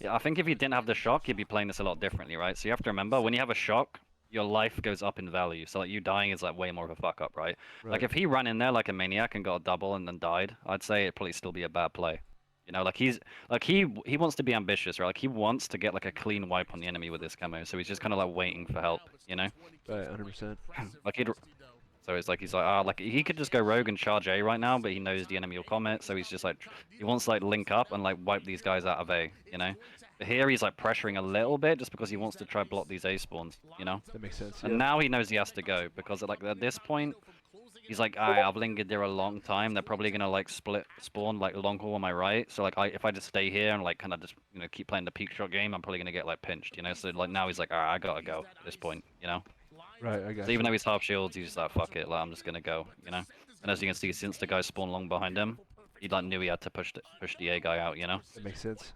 I think if you didn't have the shock, you'd be playing this a lot differently, right? So you have to remember when you have a shock, your life goes up in value. So like you dying is like way more of a fuck up, right? Like if he ran in there like a maniac and got a double and then died, I'd say it'd probably still be a bad play. You know, like he wants to be ambitious, right? Like he wants to get like a clean wipe on the enemy with this camo, so he's just kind of like waiting for help, you know? Right, 100%. Like So it's like he's like, ah, like he could just go rogue and charge A right now, but he knows the enemy will comment, so he's just like, he wants to like link up and like wipe these guys out of A, you know. But here he's like pressuring a little bit just because he wants to try block these A spawns, you know. That makes sense. And Yeah. now he knows he has to go because at this point, he's like, alright, I've lingered there a long time. They're probably gonna like split spawn like long haul on my right. So like, if I just stay here and like kind of just keep playing the peak shot game, I'm probably gonna get like pinched, you know. So like now he's like, alright, I gotta go at this point, you know. Right. I got So even you. though he's half shields, he's just like, fuck it, like I'm just gonna go, you know. And as you can see, since the guy spawned long behind him, he like knew he had to push the A guy out, you know. That makes sense.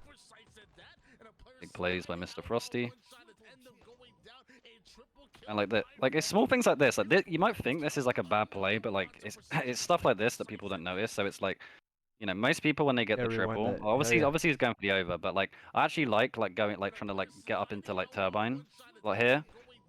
Big plays by Mr. Frosty. And like that, like it's small things like this. Like you might think this is like a bad play, but like it's stuff like this that people don't notice. So it's like, most people when they get the Rewind triple, that. obviously, Yeah. obviously he's going for the over, but like I actually like going like trying to like get up into like turbine, like here,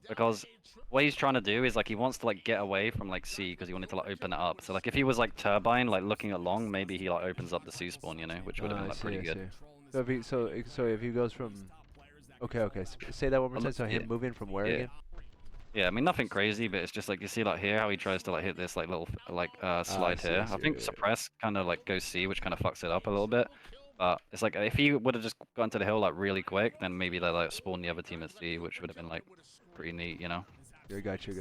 because what he's trying to do is like he wants to like get away from like C because he wanted to like open it up. So like if he was like turbine, like looking at long, maybe he like opens up the C spawn, which would have been I like see, pretty I good. see. So if he so if he goes from okay, say that one more time. So Yeah. him moving from where Yeah. again? Yeah, I mean nothing crazy, but it's just like you see like here how he tries to like hit this like little like slide see, I here. see, I think yeah. suppress kind of like goes C, which kind of fucks it up a little bit. But it's like if he would have just gone to the hill like really quick, then maybe they like spawn the other team at C, which would have been like pretty neat, you know. Yeah, gotcha.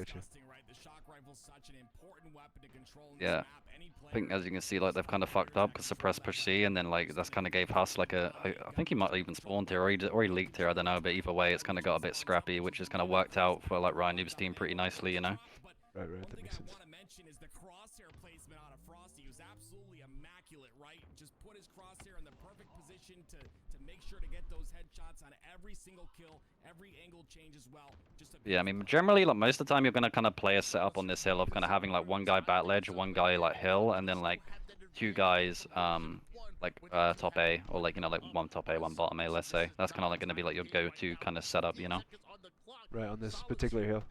Yeah. I think as you can see, like they've kind of fucked up because suppress push C, and then like that's kind of gave Huss like I think he might have even spawned here, or he leaked here. I don't know, but either way, it's kind of got a bit scrappy, which has kind of worked out for like Ryan Noob's team pretty nicely, you know. Right, that makes sense. Mention is the crosshair placement out of Frosty. He was absolutely immaculate, right? Just put his crosshair in the perfect position to make sure to get those headshots on every single kill, every angle change as well. Yeah, I mean, generally, like most of the time, you're gonna kind of play a setup on this hill of kind of having like one guy bat ledge, one guy like hill, and then like two guys top A, or like like one top A, one bottom A. Let's say that's kind of like gonna be like your go-to kind of setup, you know? Right on this particular hill.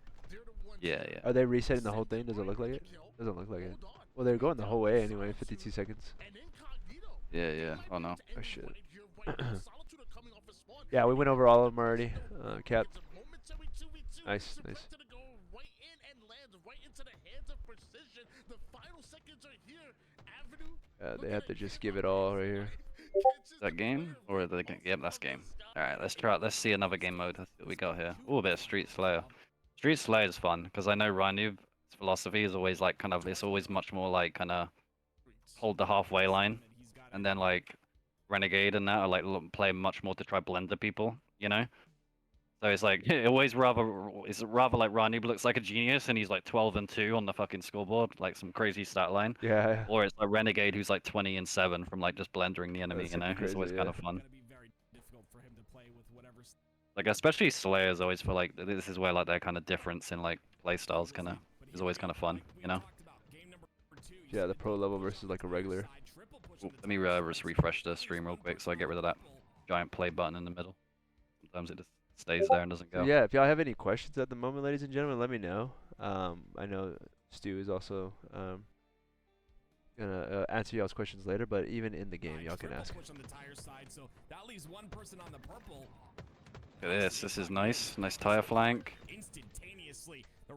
Yeah, yeah. Are they resetting the whole thing? Does it look like it? Doesn't look like it. Well, they're going the whole way anyway. 52 seconds. Yeah, yeah. Oh no. Oh shit. Yeah, we went over all of them already. Cap. Nice, nice. They have to just give it all right here. Is that game? Or are they gonna... Yep, that's game. Alright, let's see another game mode. Let's see what we got here. Ooh, a bit of Street Slayer. Street Slayer is fun, because I know Ryan's philosophy is always like it's always much more like kind of hold the halfway line. And then like Renegade and that are like play much more to try blend the people, you know? So it's like it's rather like Rani looks like a genius and he's like 12-2 on the fucking scoreboard, like some crazy stat line. Yeah. Or it's like Renegade who's like 20-7 from like just blendering the enemy, That's you know? crazy, It's always kind of yeah. fun. Like especially Slayer is always for like this is where like their kind of difference in like play styles kind of is always kind of fun, you know? Yeah, the pro level versus like a regular. Ooh, let me just refresh the stream real quick so I get rid of that giant play button in the middle. Sometimes it just stays there and doesn't go. Yeah, if y'all have any questions at the moment, ladies and gentlemen, let me know. I know Stu is also gonna answer y'all's questions later, but even in the game, y'all can ask. Look at this. This is nice. Nice tire flank.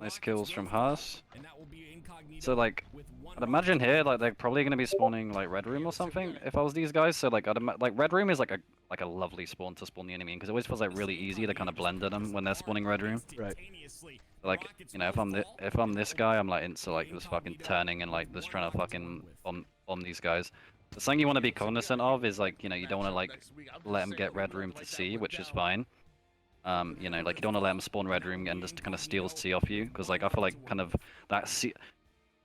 Nice kills from Haas. So like, I'd imagine here like they're probably gonna be spawning like Red Room or something. If I was these guys, so like like Red Room is like a lovely spawn to spawn the enemy in because it always feels like really easy to kind of blend at them when they're spawning Red Room. Right. Like if I'm this guy, I'm like into like just fucking turning and like just trying to fucking bomb these guys. The thing you want to be cognizant of is like you don't want to like let them get Red Room to C, which is fine. Like you don't want to let them spawn Red Room and just kind of steal C off you, because like I feel like kind of that C.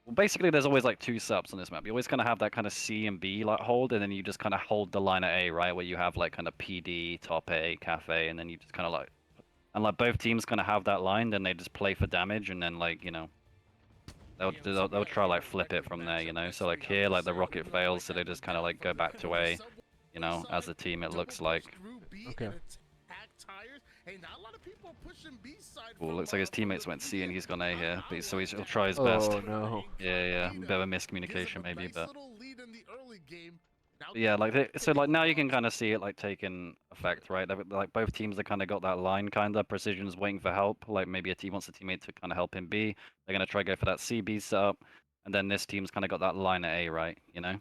Well, basically, there's always like two setups on this map. You always kind of have that kind of C and B like hold, and then you just kind of hold the line at A, right, where you have like kind of PD, top A, cafe, and then you just kind of like, and like both teams kind of have that line, then they just play for damage, and then like they'll try like flip it from there, So like here, like the rocket fails, so they just kind of like go back to A, as a team it looks like. Okay. Well, looks like his teammates went C and he's gone A here, but so he'll try his best. Oh no. Yeah, a bit of a miscommunication maybe, but Yeah, like so like now you can kind of see it like taking effect, right? Like both teams have kind of got that line kind of. Precision's waiting for help. Like maybe a team wants a teammate to kind of help him B. They're gonna try go for that CB setup, and then this team's kind of got that line at A, right? You know,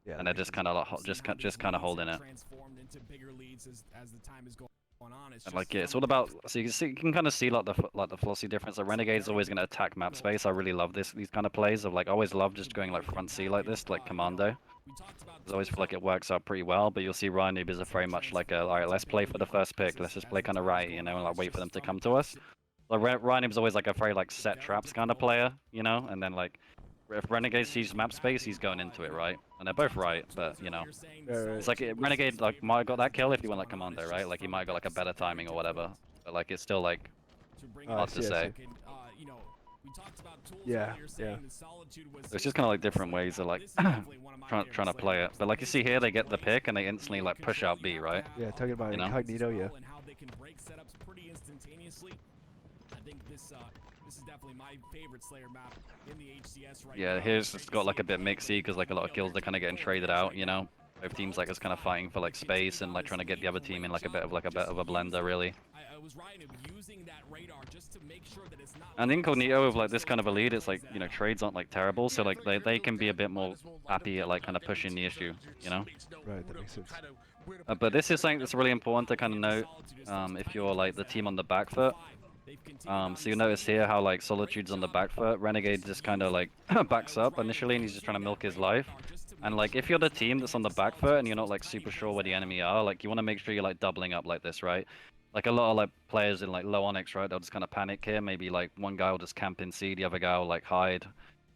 Yeah, and that they're makes just kind of like just kind of holding it. Transformed into bigger leads as the time is going on. It's And just like yeah, it's all about. So you can kind of see like the velocity difference. The Renegade's always gonna attack map space. I really love these kind of plays of like I always love just going like front C like this, like commando. I always feel like it works out pretty well, but you'll see Ryan Noob is a very much like a, alright, let's play for the first pick, let's just play kind of right, you know, and like wait for them to come to us. Like Ryan Noob's always like a very like set traps kind of player, you know, and then like if Renegade sees map space, he's going into it, right? And they're both right, but you know, it's like Renegade like might have got that kill if he went like commando, right? Like he might have got like a better timing or whatever, but like it's still like hard to say. Yeah, yeah. So it's just kind of like different ways of like trying to play it. But like you see here, they get the pick and they instantly like push out B, right? Yeah, talking about You know? incognito, yeah. And how they can break setups pretty instantaneously. I think this is definitely my favorite Slayer map in the HCS right now. Yeah, here's it's got like a bit mixy because like a lot of kills they're kind of getting traded out, you know. Both teams like is kind of fighting for like space and like trying to get the other team in like a bit of a blender really. I was riding using that radar just to make sure that it's not. And incognito with like this kind of a lead, it's like you know trades aren't like terrible, so like they can be a bit more happy at like kind of pushing the issue, you know. Right, that makes sense. But this is something that's really important to kind of note if you're like the team on the back foot. So you notice here how like Solitude's on the back foot, Renegade just kind of like backs up initially and he's just trying to milk his life. And like if you're the team that's on the back foot and you're not like super sure where the enemy are, like you want to make sure you're like doubling up like this, right? Like a lot of like players in like low Onyx, right? They'll just kind of panic here. Maybe like one guy will just camp in C, the other guy will like hide.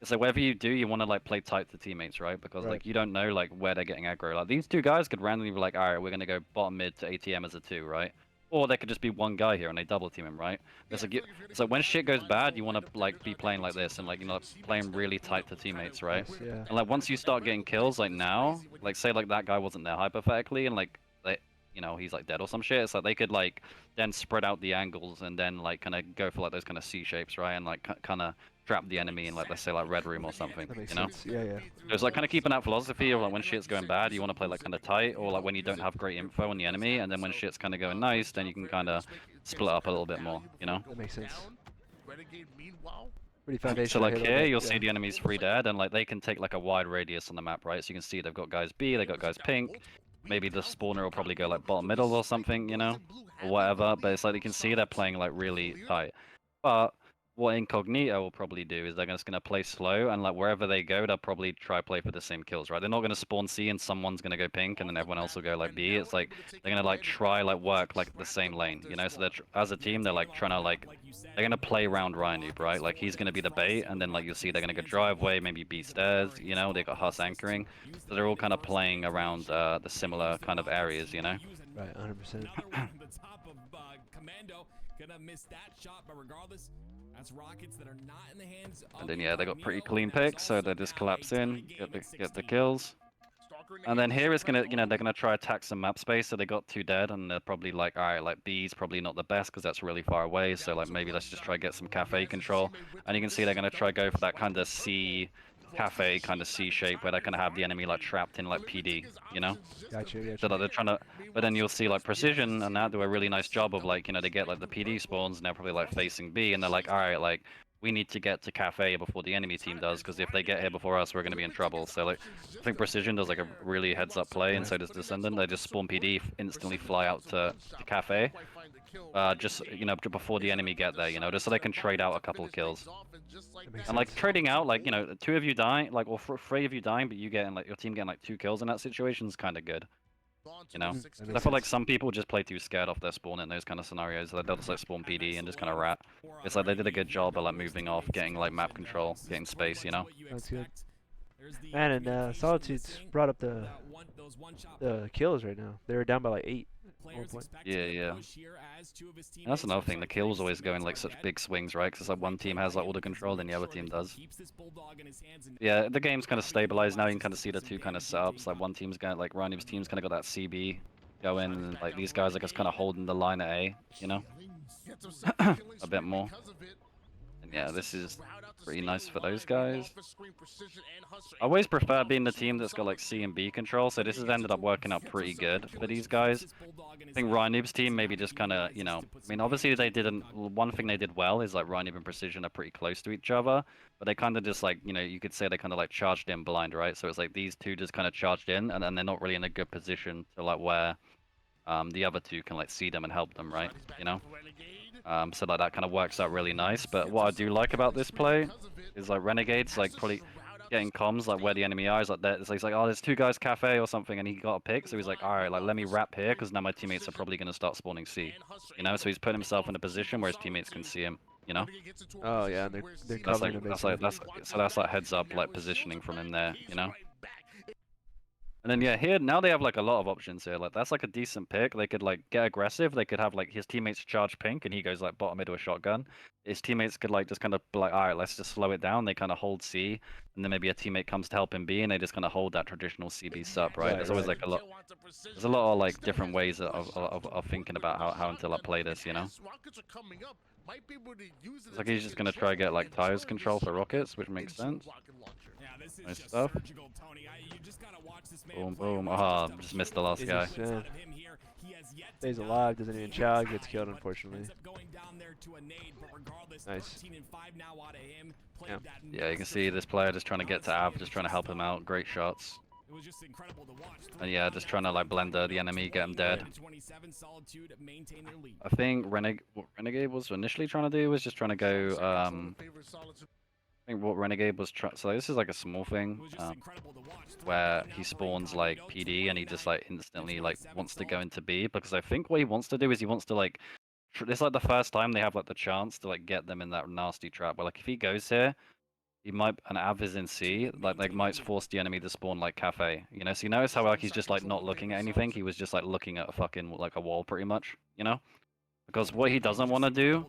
It's like whatever you do, you want to like play tight to teammates, right? Because Right. like you don't know like where they're getting aggro. Like these two guys could randomly be like, all right, we're gonna go bottom mid to ATM as a 2, right? Or there could just be one guy here and they double team him, right? It's like when shit goes bad, you want to like be playing like this and like you know playing really tight to teammates, right? Yeah. And like once you start getting kills, like now, like say like that guy wasn't there hypothetically, and like they, you know, he's like dead or some shit. It's like they could like then spread out the angles and then like kind of go for like those kind of C shapes, right? And like kind of trap the enemy in like let's say like red room or something, That makes you know? sense. Yeah, yeah. So it's like kind of keeping that philosophy of like when shit's going bad, you want to play like kind of tight, or like when you don't have great info on the enemy, and then when shit's kind of going nice, then you can kind of split up a little bit more, you know? That makes sense. Renegade, meanwhile, Pretty So foundational. like here, here, but you'll yeah. see the enemy's 3 dead, and like they can take like a wide radius on the map, right? So you can see they've got guys B, they've got guys pink. Maybe the spawner will probably go like bottom middle or something, you know, or whatever. But it's like you can see they're playing like really tight. But what Incognito will probably do is they're just gonna play slow, and like wherever they go, they'll probably try play for the same kills, right? They're not gonna spawn C and someone's gonna go pink, and then everyone else will go like B. It's like they're gonna like try like work like the same lane, you know. So they're as a team, they're like trying to like they're gonna play around Ryan Noob, right? Like he's gonna be the bait, and then like you'll see they're gonna go driveway, maybe B stairs, you know. They got Huss anchoring, so they're all kind of playing around the similar kind of areas, you know. Right, 100%. Another one from the top of Commando, gonna miss that shot, but regardless, that's rockets that are not in the hands of And then yeah, they got pretty Incognito, clean and there's picks, so also they just now collapse a in, tie game at get the 16. kills. And then here it's gonna, you know, they're gonna try attack some map space. So they got 2 dead, and they're probably like, all right, like B's probably not the best because that's really far away. So like maybe let's just try get some cafe control. And you can see they're gonna try go for that kind of C cafe kind of C shape where they're gonna have the enemy like trapped in like PD, you know. Gotcha, gotcha. So that they're trying to, but then you'll see like Precision and that do a really nice job of like, you know, they get like the PD spawns and they're probably like facing B, and they're like, all right, like we need to get to cafe before the enemy team does, because if they get here before us, we're going to be in trouble. So like, I think Precision does like a really heads-up play, and so does Descendant. They just spawn PD, instantly fly out to cafe, just you know before the enemy get there, you know, just so they can trade out a couple of kills. makes And like sense. trading out, like you know, 2 of you dying, like or 3 of you dying, but you getting like your team getting like 2 kills in that situation is kind of good. You know, that I makes feel like sense. some people just play too scared off their spawn in those kind of scenarios. Like they'll just like spawn PD and just kind of rat. It's like they did a good job of like moving off, getting like map control, getting space, you know. That's good. Man, and Solitude's brought up the kills right now. They were down by like 8 at one point. Yeah. And that's another thing. The kills always go in like such big swings, right? Because like one team has like all the control, then the other team does. Yeah, the game's kind of stabilized now. You can kind of see the 2 kind of setups. Like one team's got like Ryan's team's kind of got that CB going, and like these guys are just kind of holding the line at A, you know, a bit more. And yeah, this is pretty nice for those guys. I always prefer being the team that's got like C and B control, so this has ended up working out pretty good for these guys. I think Rynoob's team maybe just kind of, you know, I mean, obviously they didn't, one thing they did well is like Rynoob and Precision are pretty close to each other, but they kind of just like, you know, you could say they kind of like charged in blind, right? So it's like these two just kind of charged in, and then they're not really in a good position to like where the other two can like see them and help them, right? You know? So like that kind of works out really nice. But what I do like about this play is like Renegade's like probably getting comms like where the enemy are. Is like there. So he's like, oh, there's two guys cafe or something, and he got a pick. So he's like, all right, like let me wrap here because now my teammates are probably gonna start spawning C. You know, so he's put himself in a position where his teammates can see him. You know? Oh yeah, and they're That's covering like him that's basically. like that's like heads up like positioning from him there. You know? And then yeah, here now they have like a lot of options here. Like that's like a decent pick. They could like get aggressive. They could have like his teammates charge pink, and he goes like bottom mid with a shotgun. His teammates could like just kind of be like, all right, let's just slow it down. They kind of hold C, and then maybe a teammate comes to help him B, and they just kind of hold that traditional CB sup, right? Right, There's always right. like a lot. There's a lot of like different ways of thinking about how to like play this, you know. It's like he's just gonna try to get like tires control for rockets, which makes sense. Yeah, this is Nice just stuff. surgical, Tony. You just gotta watch this man Boom, play. boom. Really Ah, just just missed the last Easy guy. shit. out of him here. He has yet to Stays die. alive, doesn't even chow, gets Try, killed but unfortunately. ends up going down there to a nade, but regardless, Nice. 13 and 5 now out of him. Played Yeah. that Yeah, you can masterfully. see this player just trying to get to Av, just trying to help him out. Great shots. It was just incredible to watch. And yeah, just trying to like blender the enemy, get him dead. 27 Solitude maintain their lead. I think what Renegade was initially trying to do was just trying to go. I think what Renegade was trying. So this is like a small thing where he spawns like PD and he just like instantly like wants to go into B, because I think what he wants to do is he wants to like. It's like the first time they have like the chance to like get them in that nasty trap. Where like if he goes here, he might, and Av is in C, like they might force the enemy to spawn like cafe, you know. So you notice how like he's just like not looking at anything. He was just like looking at a fucking like a wall pretty much, you know. Because what he doesn't want to do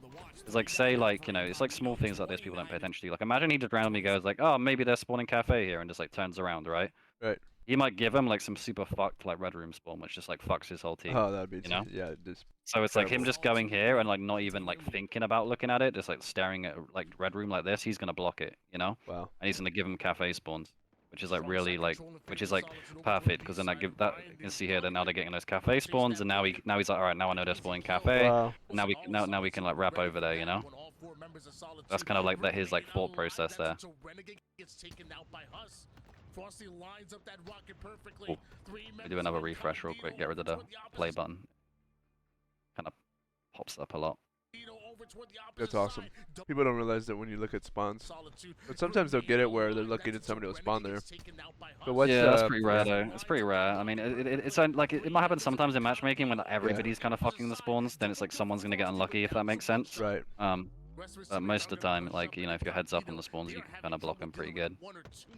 is like say like, you know, it's like small things like this people don't pay attention to. Like imagine he just randomly goes like, oh maybe they're spawning cafe here, and just like turns around, right? Right. He might give him like some super fucked like red room spawn, which just like fucks his whole team. Oh, that'd be you know? yeah, just So it's like him terrible. just going here and like not even like thinking about looking at it, just like staring at like red room like this. He's gonna block it, you know, wow. and he's gonna give him cafe spawns, which is like really like, which is like perfect, because then I give that, you can see here that now they're getting those cafe spawns, and now he's like, all right, now I know they're spawning cafe. Wow. And now we can like wrap over there, you know. That's kind of like that his like thought process there. Cool. Let me do another refresh real quick. Get rid of the play button. Kind of pops up a lot. That's awesome. People don't realize that when you look at spawns, but sometimes they'll get it where they're looking at somebody will spawn there. But what's Yeah, that's pretty rare though. It's pretty rare. I mean, it's like it might happen sometimes in matchmaking when everybody's kind of fucking the spawns. Then it's like someone's gonna get unlucky, if that makes sense. right. But most of the time, like, you know, if you're heads up on the spawns, you can kind of block them pretty good.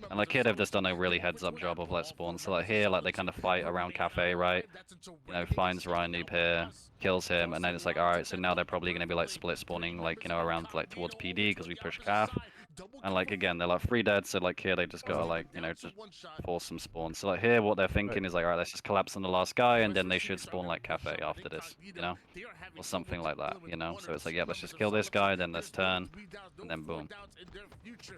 And like here, they've just done a really heads up job of like spawns. So like here, like they kind of fight around cafe, right? You know, finds Rynoob here, kills him, and then it's like, all right, so now they're probably gonna be like split spawning, like, you know, around like towards PD because we push calf. And like again, they're like 3 dead, so like here they just gotta like, you know, just force some spawns. So like here, what they're thinking is like, all right, let's just collapse on the last guy, and then they should spawn like cafe after this, you know, or something like that, you know. So it's like, yeah, let's just kill this guy, then let's turn, and then boom.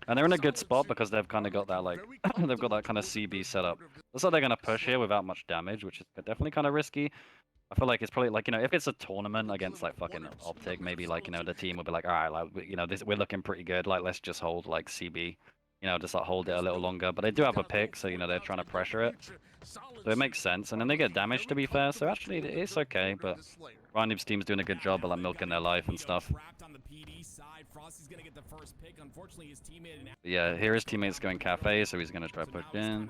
And they're in a good spot because they've kind of got that like, they've got that kind of CB setup. Looks like they're gonna push here without much damage, which is definitely kind of risky. I feel like it's probably like, you know, if it's a tournament against like fucking Optic, maybe like, you know, the team will be like, all right, like, you know, we're looking pretty good. Like, let's just hold like CB, you know, just like hold it a little longer. But they do have a pick, so, you know, they're trying to pressure it. So it makes sense. And then they get damaged, to be fair. So actually, it's okay. But Rynoob's team's doing a good job of like milking their life and stuff. But yeah, here his teammate's going cafe, so he's going to try to push in.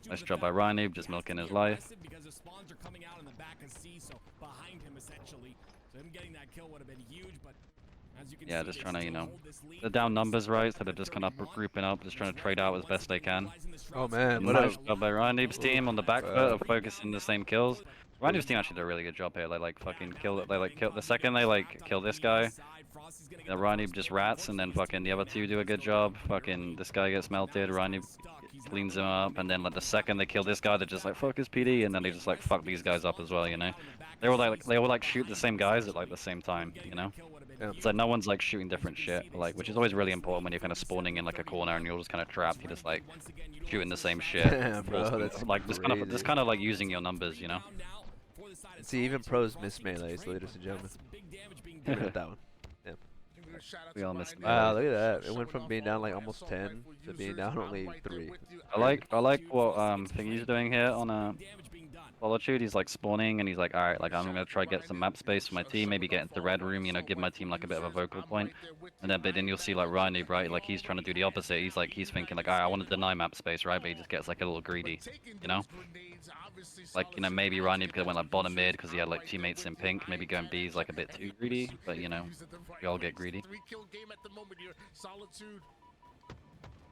Nice job by Rynoob, just milking his life. Yeah, just trying to, you know, they're down numbers, right? So they're just kind of grouping up, just trying to trade out as best they can. Oh man, what Nice a job by Rynoob's team on the back foot of focusing the same kills. Rynoob's team actually did a really good job here. They like fucking kill it. They like kill the second they like kill this guy, Yeah, Ryanib just rats, and then fucking the other two do a good job. Fucking this guy gets melted, Ryanib cleans him up, and then like the second they kill this guy, they're just like fuck his PD, and then they just like fuck these guys up as well, you know. They all like shoot the same guys at like the same time, you know. Yeah. It's like no one's like shooting different shit, like which is always really important when you're kind of spawning in like a corner and you're just kind of trapped. You're just like shooting the same shit. Damn, bro, that's like just crazy. kind of like using your numbers, you know. See, even pros miss melees, ladies and gentlemen. Give it that one. We all missed Wow, melee. look at that. It went from being down like almost 10 to being down only 3. I like what Thingy's doing here on Solitude. He's like spawning and he's like, alright, like I'm gonna try get some map space for my team, maybe get into red room, you know, give my team like a bit of a vocal point. And then but then you'll see like Ryan, right, like he's trying to do the opposite. He's thinking like, alright, I want to deny map space, right? But he just gets like a little greedy, you know? Like, you know, maybe Ryan could have went like bottom mid because he had like teammates in pink. Maybe going B is like a bit too greedy, but you know, we all get greedy. 3-kill game at the moment here. Solitude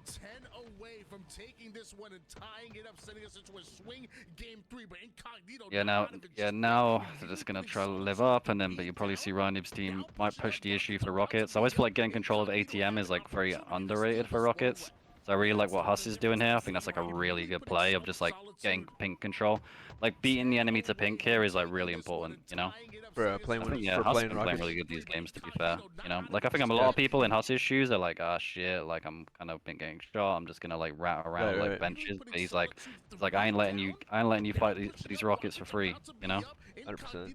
10 away from taking this one and tying it up, sending us into a swing game 3. But Incognito. Now they're just gonna try to live up, and then but you probably see Ryanib's team might push the issue for Rockets. I always feel like getting control of ATM is like very underrated for Rockets. So I really like what Huss is doing here. I think that's like a really good play of just like getting pink control. Like beating the enemy to pink here is like really important, you know. For playing I with, think, yeah, for Huss has playing been playing Rockets. really good these games, to be fair. You know, like I think I'm a lot of people in Huss's shoes are like, ah shit, like I'm kind of been getting shot. I'm just gonna like rat around like benches. But he's like I ain't letting you fight these Rockets for free, you know. 100%.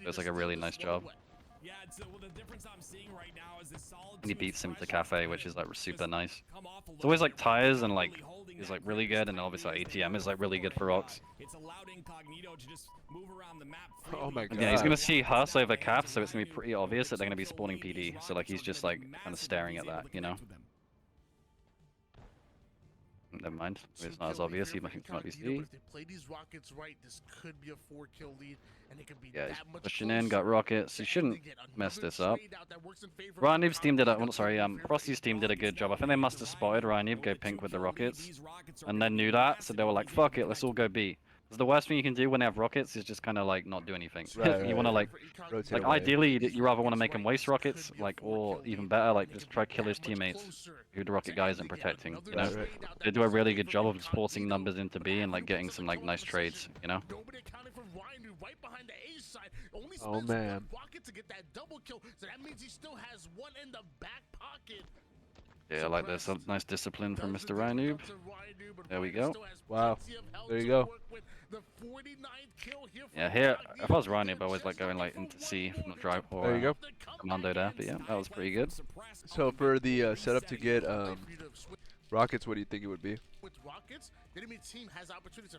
It's like a really nice job. Yeah, well, the difference I'm seeing right now is the solid And he beats him to cafe, which is like super nice. It's It's always like tires and like is like really good, and obviously ATM is like really good for Rocks. It's allowed Incognito to just move around the map. Oh my god. Yeah, he's gonna see Huss over Cap, so it's gonna be pretty obvious that they're gonna be spawning PD. So like he's just like kind of staring at that, you know. Never mind. It's not as obvious. He might be C. If they play these Rockets right, this could be a 4-kill lead, and it could be Yeah, he's that much pushing in, closer. got Rockets. He shouldn't mess this up. Ryanib's team did Frosty's team did a good job. I think they must have spotted Ryanib go pink with the Rockets, and then knew that, so they were like, fuck it, let's all go B. Because the worst thing you can do when they have Rockets is just kind of like not do anything. Right, You want to like rotate away. ideally you rather want to make him waste Rockets, like, or even better, like just try kill his teammates who the Rocket guy isn't protecting, you know. Right. They do a really good job of just forcing numbers into B and like getting some like nice trades, you know. Oh man. To get that double kill, so that means he still has one in the back pocket. Yeah, like there's a nice discipline from Mr. Ryanoob. There we go. Wow. There you go. Yeah, here, if I was Ryanoob, I always like going like into C from the drive or There you go. Commando there, but yeah, that was pretty good. So for the setup to get Rockets, what do you think it would be?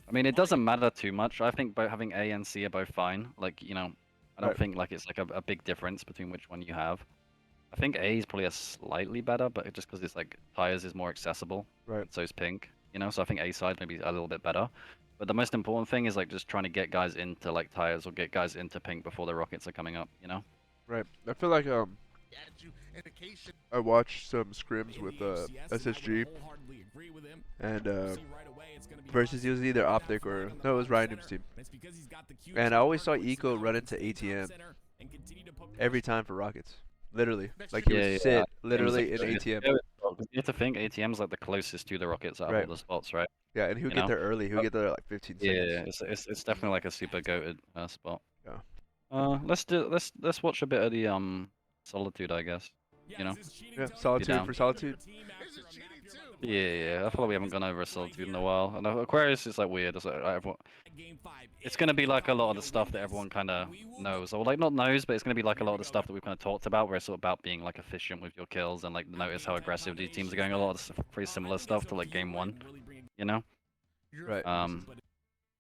I mean, it doesn't matter too much. I think both having A and C are both fine. Like, you know, I don't Right. think like it's like a big difference between which one you have. I think A is probably a slightly better, but just because it's like tires is more accessible. Right. So is pink, you know. So I think A side maybe a little bit better. But the most important thing is like just trying to get guys into like tires or get guys into pink before the Rockets are coming up, you know. Right. I feel like I watched some scrims with SSG and versus it was either Optic or no, it was Ryanim's team. And I always saw Eco run into ATM every time for Rockets. Literally, like he would sit literally in ATM. You have to think ATM's like the closest to the Rockets out of Right. all the spots, right? Yeah, and he would You get know? there early. He would get there like 15 seconds. Yeah, it's definitely like a super goated spot. Yeah. Let's watch a bit of the Solitude, I guess. You know. Yeah, Solitude down. for Solitude. Yeah. I feel like we haven't gone over a Solitude in a while. And Aquarius is like weird. It's like everyone. It's gonna be like a lot of the stuff that everyone kind of knows, or like not knows, but it's gonna be like a lot of the stuff that we've kind of talked about, where it's sort of about being like efficient with your kills and like notice how aggressive these teams are going. A lot of pretty similar stuff to like game 1, you know. Right.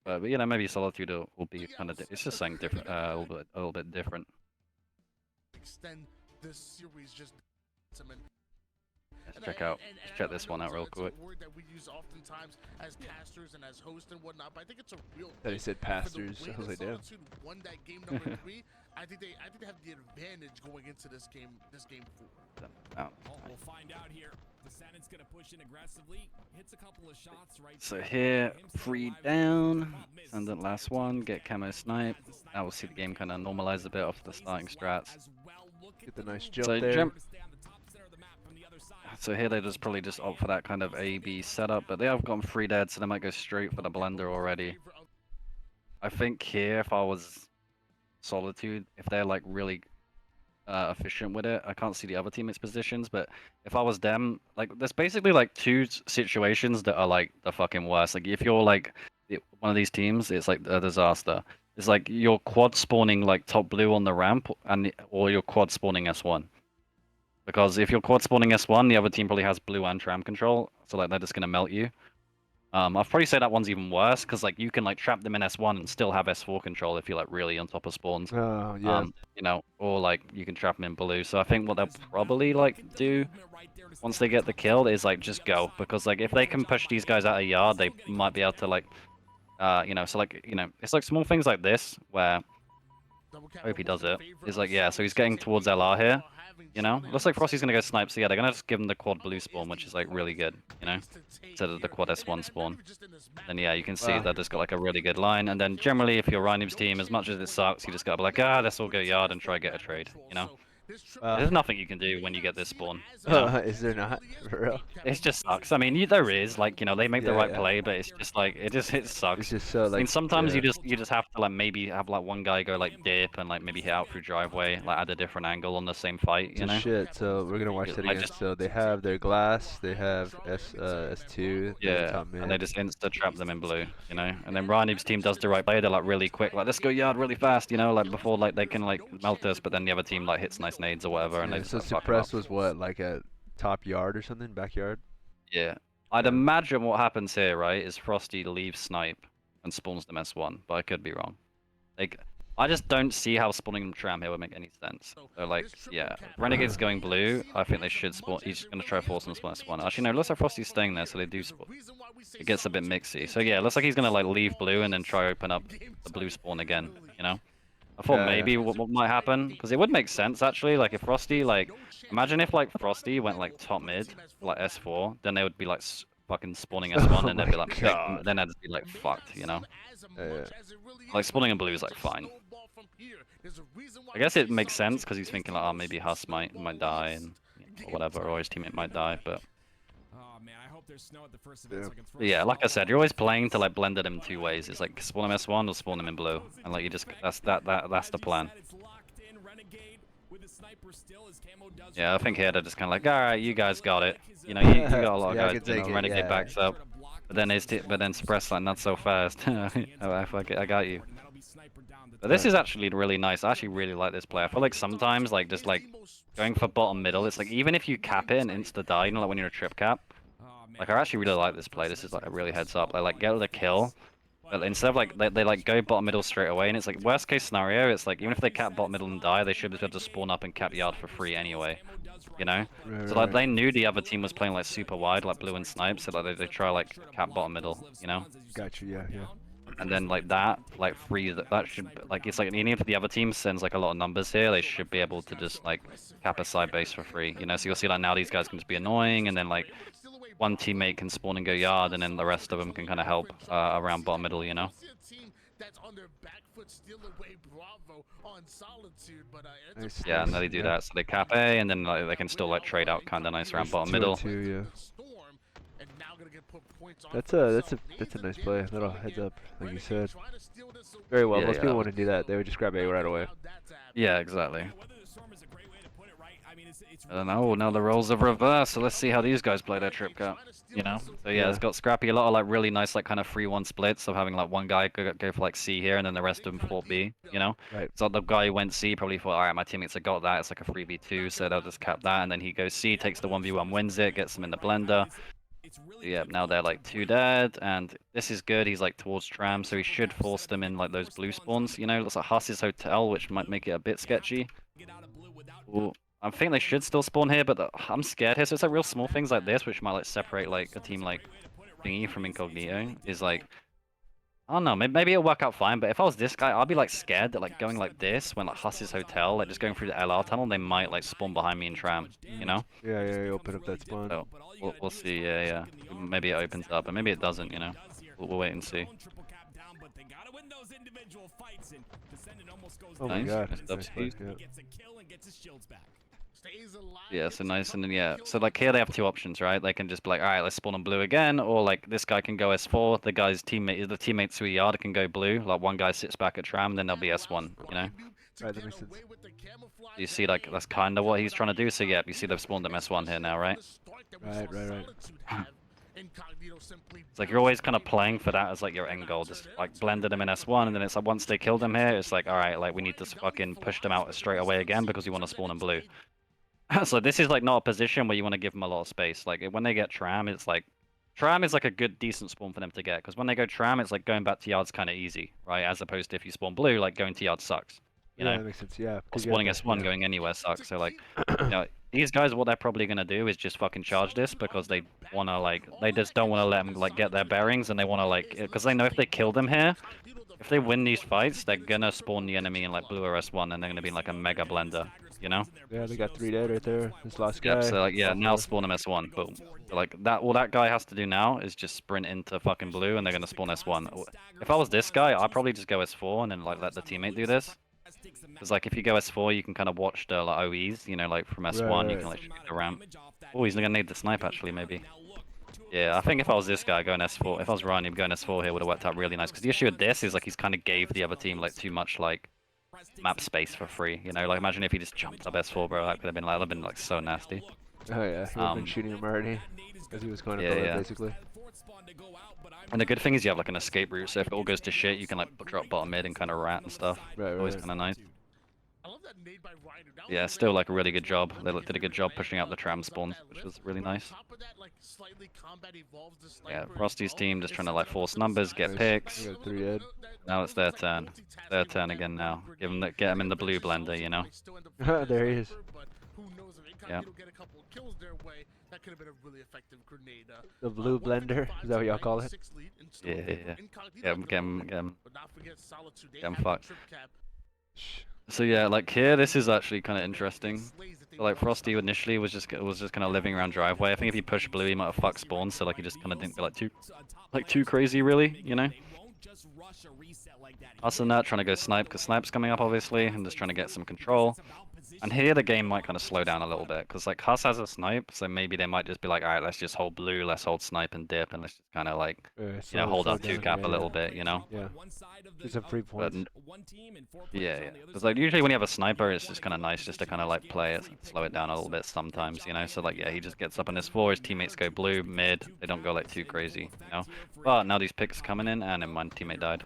But you know, maybe Solitude will be kind of it's just something different, a little bit different. Extend this series just. Let's check this one out real quick. It's a word that we use oftentimes as casters and as hosts and whatnot, but I think it's a real That he said thing. And for the pastors. way I was that like, damn. Solitude won that game number 3. I think they have the advantage going into this game 4. Oh. We'll find out here. Descendant's gonna push in aggressively. Hits a couple of shots right. So here, 3 down, and the last one, get camo snipe. Now we'll see the game kind of normalize a bit off the starting strats. Get the nice jump So there. So here they just probably just opt for that kind of A/B setup, but they have gone 3 dead, so they might go straight for the blender already. I think here, if I was Solitude, if they're like really efficient with it, I can't see the other teammates' positions, but if I was them, like there's basically like 2 situations that are like the fucking worst. Like if you're like one of these teams, it's like a disaster. It's like you're quad spawning like top blue on the ramp, or you're quad spawning S1. Because if you're quad spawning S1, the other team probably has blue and tram control, so like they're just gonna melt you. I'd probably say that one's even worse, because like you can like trap them in S1 and still have S4 control if you're like really on top of spawns. Oh yeah. You know, or like you can trap them in blue. So I think what they'll probably like do once they get the kill is like just go, because like if they can push these guys out of yard, they might be able to like, you know, so like, you know, it's like small things like this where I hope he does it. It's like, yeah, so he's getting towards LR here. You know, looks like Frosty's gonna go snipe, so yeah, they're gonna just give him the quad blue spawn, which is like really good, you know, instead of the quad S1 spawn. And yeah, you can see that just got like a really good line. And then generally, if you're Rhinim's team, as much as it sucks, you just gotta be like, ah, let's all go yard and try to get a trade, you know. There's nothing you can do when you get this spawn. You know? Is there not? For real? It just sucks. I mean, there is like, you know, they make the Yeah, right yeah. play, but it's just like it sucks. It's just so like. I mean, sometimes yeah. you just have to like maybe have like one guy go like dip and like maybe hit out through driveway, like at a different angle on the same fight, you So know? shit. So we're gonna watch that I again. just- So they have their glass. They have S2. They have Yeah, top and they mid. just insta trap them in blue, you know. And then Ryanib's team does the right play. They're like really quick, like let's go yard really fast, you know, like before like they can like melt us. But then the other team like hits nice nades or whatever, and they Yeah, just so like, fuck 'em up. suppress was what, like at top yard or something, backyard? Yeah, I'd Yeah. imagine what happens here, right, is Frosty leaves snipe and spawns them S1, but I could be wrong. Like, I just don't see how spawning them tram here would make any sense. So like, yeah, Renegade's going blue. I think they should spawn. He's gonna try to force them to spawn S1. Actually, no, looks like Frosty's staying there, so they do spawn. It gets a bit mixy. So yeah, looks like he's gonna like leave blue and then try to open up the blue spawn again. You know. I thought Yeah, maybe yeah. what might happen, because it would make sense actually. Like if Frosty, like, imagine if like Frosty went like top mid, like S4, then they would be like fucking spawning S1, Oh and they'd my be like, God. then they'd just be like fucked, you know. Yeah. Like spawning in blue is like fine. I guess it makes sense because he's thinking like, oh, maybe Huss might die and or whatever, or his teammate might die, but. Oh man, I hope there's snow at the first event so I can throw Yeah, some like I balls. said, you're always playing to like blend it in 2 ways. It's like spawn them S1 or spawn them in blue, and like you just that's the plan. Yeah, I think here they're just kind of like, all right, you guys got it. You know, you got a lot of Yeah, I guys. can You know, take it, Renegade yeah. backs up, but then Suppress like not so fast. Oh, fuck it, I got you. But this is actually really nice. I actually really like this play. I feel like sometimes like just like going for bottom middle, it's like even if you cap it and insta die, you know, like when you're a trip cap. Like I actually really like this play. This is like a really heads up. They like get the kill, but instead of like they like go bottom middle straight away, and it's like worst case scenario. It's like even if they cap bottom middle and die, they should be able to spawn up and cap yard for free anyway. You know. Right, So like right. they knew the other team was playing like super wide, like blue and snipe, so like they try like cap bottom middle. You know. Got you. Yeah, yeah. And then like that, like free that should like it's like even if the other team sends like a lot of numbers here, they should be able to just like cap a side base for free. You know. So you'll see like now these guys can just be annoying, and then like one teammate can spawn and go yard, and then the rest of them can kind of help around bottom middle, you know. Nice, Yeah, and nice. they do that, so they cap A, and then like, they can still like trade out kind of nice around bottom middle. 2 yeah. That's a nice play. Little heads up, like you said. Very well. Yeah, Most yeah. people wouldn't do that. They would just grab A right away. Yeah, exactly. And now the roles have reversed, so let's see how these guys play their trip cap. You know, so yeah, it's got Scrappy a lot of like really nice like kind of 3-1 splits of having like one guy go for like C here, and then the rest of them for B. You know, Right. so the guy who went C probably thought, all right, my teammates have got that. It's like a 3v2, so they'll just cap that, and then he goes C, takes the 1v1, wins it, gets them in the blender. Yeah, now they're like 2 dead, and this is good. He's like towards tram, so he should force them in like those blue spawns. You know, looks like Huss's hotel, which might make it a bit sketchy. Ooh. I think they should still spawn here, but I'm scared here. So it's like real small things like this, which might like separate like a team like Thingy from Incognito. Is like, I don't know, maybe it'll work out fine. But if I was this guy, I'd be like scared that like going like this when like Huss's hotel, like just going through the LR tunnel, they might like spawn behind me in tram. You know? Yeah, yeah. You open up that spawn. So we'll see. Yeah, yeah. Maybe it opens up, and maybe it doesn't. You know? We'll wait and see. but they gotta win those individual fights, and Descendant almost goes Oh down. my Nice, god. nice Nice dubs, play, dude. yeah. He gets a kill and gets his shields back. Stays alive, Yeah, so gets a nice, and then couple yeah, kills so on like here they have top. two options, right? They can just be like, all right, let's spawn on blue again, or like this guy can go S4, the guy's teammate, the teammates who Yard can go blue, like one guy sits back at Tram, then they'll be S1, you know? Right, that makes sense. You see, like, that's kind of what he's trying to do, so yeah, you see they've spawned them S1 here now, right? Right. It's like you're always kind of playing for that as like your end goal, just like blended them in S1, and then it's like once they kill them here, it's like, all right, like we need to fucking push them out straight away again because we want to spawn in blue. So this is like not a position where you want to give them a lot of space. Like when they get Tram, it's like Tram is like a good decent spawn for them to get because when they go Tram, it's like going back to Yard's kind of easy, right? As opposed to if you spawn blue, like going to Yard sucks, you Yeah, know? that makes sense. Yeah. Or 'cause you have spawning the- S1 yeah. going anywhere sucks. So like, you know, these guys, what they're probably gonna do is just fucking charge this because they wanna like, they just don't wanna let them like get their bearings, and they wanna like, because they know if they kill them here, if they win these fights, they're gonna spawn the enemy in like blue or S1, and they're gonna be in like a mega blender, you know? Yeah, they got 3 dead right there. This last guy. Yep. So like, yeah, all now four. spawn them S1. Boom. So, like that, all that guy has to do now is just sprint into fucking blue, and they're gonna spawn S1. If I was this guy, I'd probably just go S4 and then like let the teammate do this. Because like if you go S4, you can kind of watch the like OEs, you know, like from S1, you can like shoot the ramp. Oh, he's gonna need the snipe actually, maybe. Yeah, I think if I was this guy going S4, if I was Ryan, going S4 here would have worked out really nice. Because the issue with this is like he's kind of gave the other team like too much like map space for free. You know, like imagine if he just jumped up S4, bro. That could have been like, that'd have been like so nasty. Oh yeah, he would have been Um, shooting him already. As he was going Yeah, up yeah. basically. And the good thing is you have like an escape route, so if it all goes to shit, you can like drop bottom mid and kind of rat and stuff. Right, Always right. kind of nice. I love that nade by Ryan. That was Yeah, a still great like a really play. good job. They Let's did a get good it job right. pushing out the tram Love spawns, that which lift, was really but on nice. top of that, like, slightly combat evolves the Yeah, sniper as Frosty's well. team just It trying to sends like it up force to the numbers, side. get Nice. picks. We got 3 dead. Now it's their turn. Their turn again now. Give them, get them in the blue blender, you know. There he is. But who knows if Yeah. Incognito get a couple of kills their way, that could have been a really effective grenade. The blue blender. Is that what y'all call it? Yeah, yeah. Get him. But not forget Solitude. They Get 'em have the fucked. trip cap. So yeah, like here, this is actually kind of interesting. So, like Frosty initially was just kind of living around driveway. I think if you push blue, he might have fucked spawn. So like he just kind of didn't go like too crazy really, you know. Us and that trying to go snipe because snipe's coming up obviously, and just trying to get some control. And here the game might kind of slow down a little bit because like Huss has a snipe, so maybe they might just be like, all right, let's just hold blue, let's hold snipe and dip, and let's just kind of like hold our 2-cap a little bit, you know. Yeah. Get some free But points. yeah. Because like usually when you have a sniper, it's just kind of nice just to kind of like play it, slow it down a little bit sometimes, you know. So like yeah, he just gets up on his 4, his teammates go blue, mid, they don't go like too crazy, you know. But now these picks coming in, and then my teammate died.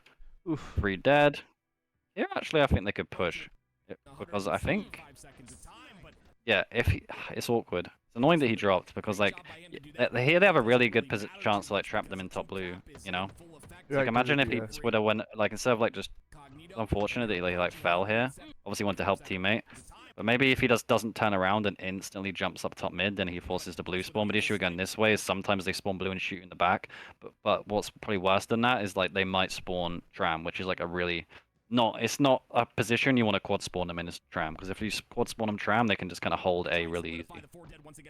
Oof. 3 dead. Here actually I think they could push. Because I think, yeah, if he, it's awkward. It's annoying that he dropped because like here they have a really good chance to like trap them in top blue, you know. Like imagine if he just would have went like instead of like just unfortunate that he like fell here. Obviously wanted to help teammate, but maybe if he doesn't turn around and instantly jumps up top mid, then he forces the blue spawn. But the issue going this way is sometimes they spawn blue and shoot in the back. But what's probably worse than that is like they might spawn tram, which is like a really it's not a position you want to quad spawn them in as tram, because if you quad spawn them tram, they can just kind of hold A really easy,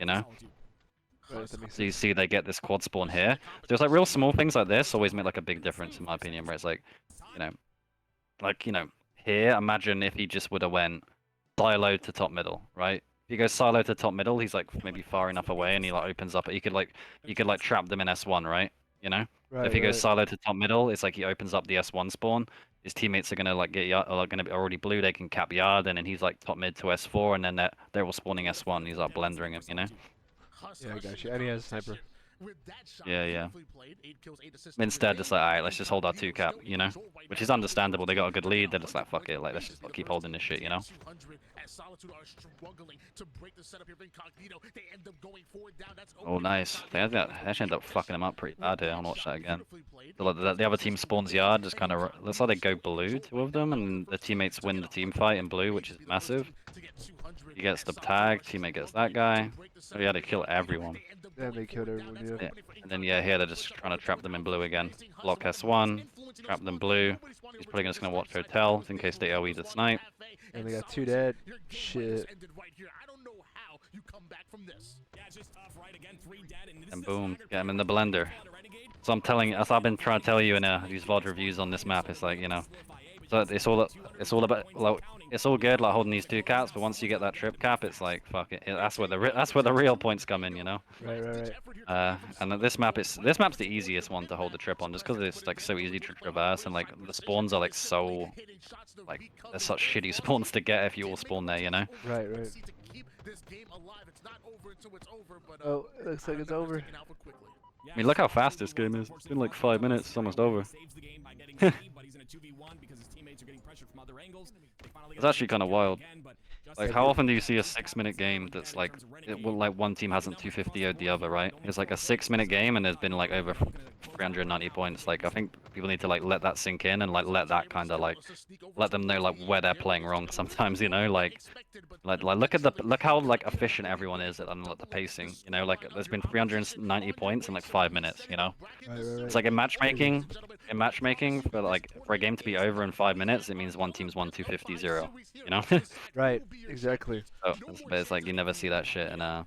you know? So you see they get this quad spawn here. There's like real small things like this always make like a big difference in my opinion, where it's like, you know, here, imagine if he just would have went silo to top middle, right? If he goes silo to top middle, he's like maybe far enough away and he like opens up, you could like trap them in S1, right? You know? Right, If he goes right. silo to top middle, it's like he opens up the S1 spawn. His teammates are gonna like get yard, or gonna be already blue. They can cap yard, and then he's like top mid to S4, and then they're all spawning S1. He's like blendering him, you know. Yeah, I got you. And he has a sniper. Yeah. Instead, just like, alright, let's just hold our 2-cap, you know? Which is understandable. They got a good lead. They're just like, fuck it, like let's just keep holding this shit, you know? Oh, nice. They actually end up fucking him up pretty bad here. I'll watch that again. So, like, the other team spawns yard, just kind of looks like they go blue, 2 of them, and the teammates win the team fight in blue, which is massive. He gets the tag, teammate gets that guy. So yeah, they kill everyone. Yeah, they killed everyone, yeah. Yeah. And then yeah, here they're just trying to trap them in blue again. Block S1, trap them blue. He's probably just gonna watch hotel in case they AoE the snipe. And they got 2 dead. Shit. And boom, get him in the blender. So I'm telling, as I've been trying to tell you in these VOD reviews on this map, it's like, you know, so it's all about, like, it's all good, like holding these 2 caps, but once you get that trip cap, it's like, fuck it, that's where that's where the real points come in, you know. Right. And this map's the easiest one to hold the trip on, just because it's like so easy to traverse, and like the spawns are like so, like, they're such shitty spawns to get if you all spawn there, you know. Right. Oh, it looks like it's over. I mean, look how fast this game is. It's been like 5 minutes, it's almost over. It's actually kind of wild. Like, how often do you see a 6-minute game that's like, like one team hasn't 250 would the other, right? It's like a 6-minute game and there's been like over 390 points. Like, I think people need to like let that sink in and like let that kind of like let them know like where they're playing wrong sometimes, you know, like look how like efficient everyone is and like the pacing, you know, like there's been 390 points in like 5 minutes, you know. It's like in matchmaking, for like for a game to be over in 5 minutes, it means one team's won 250-0, you know. Right, exactly. So, but it's like you never see that shit in a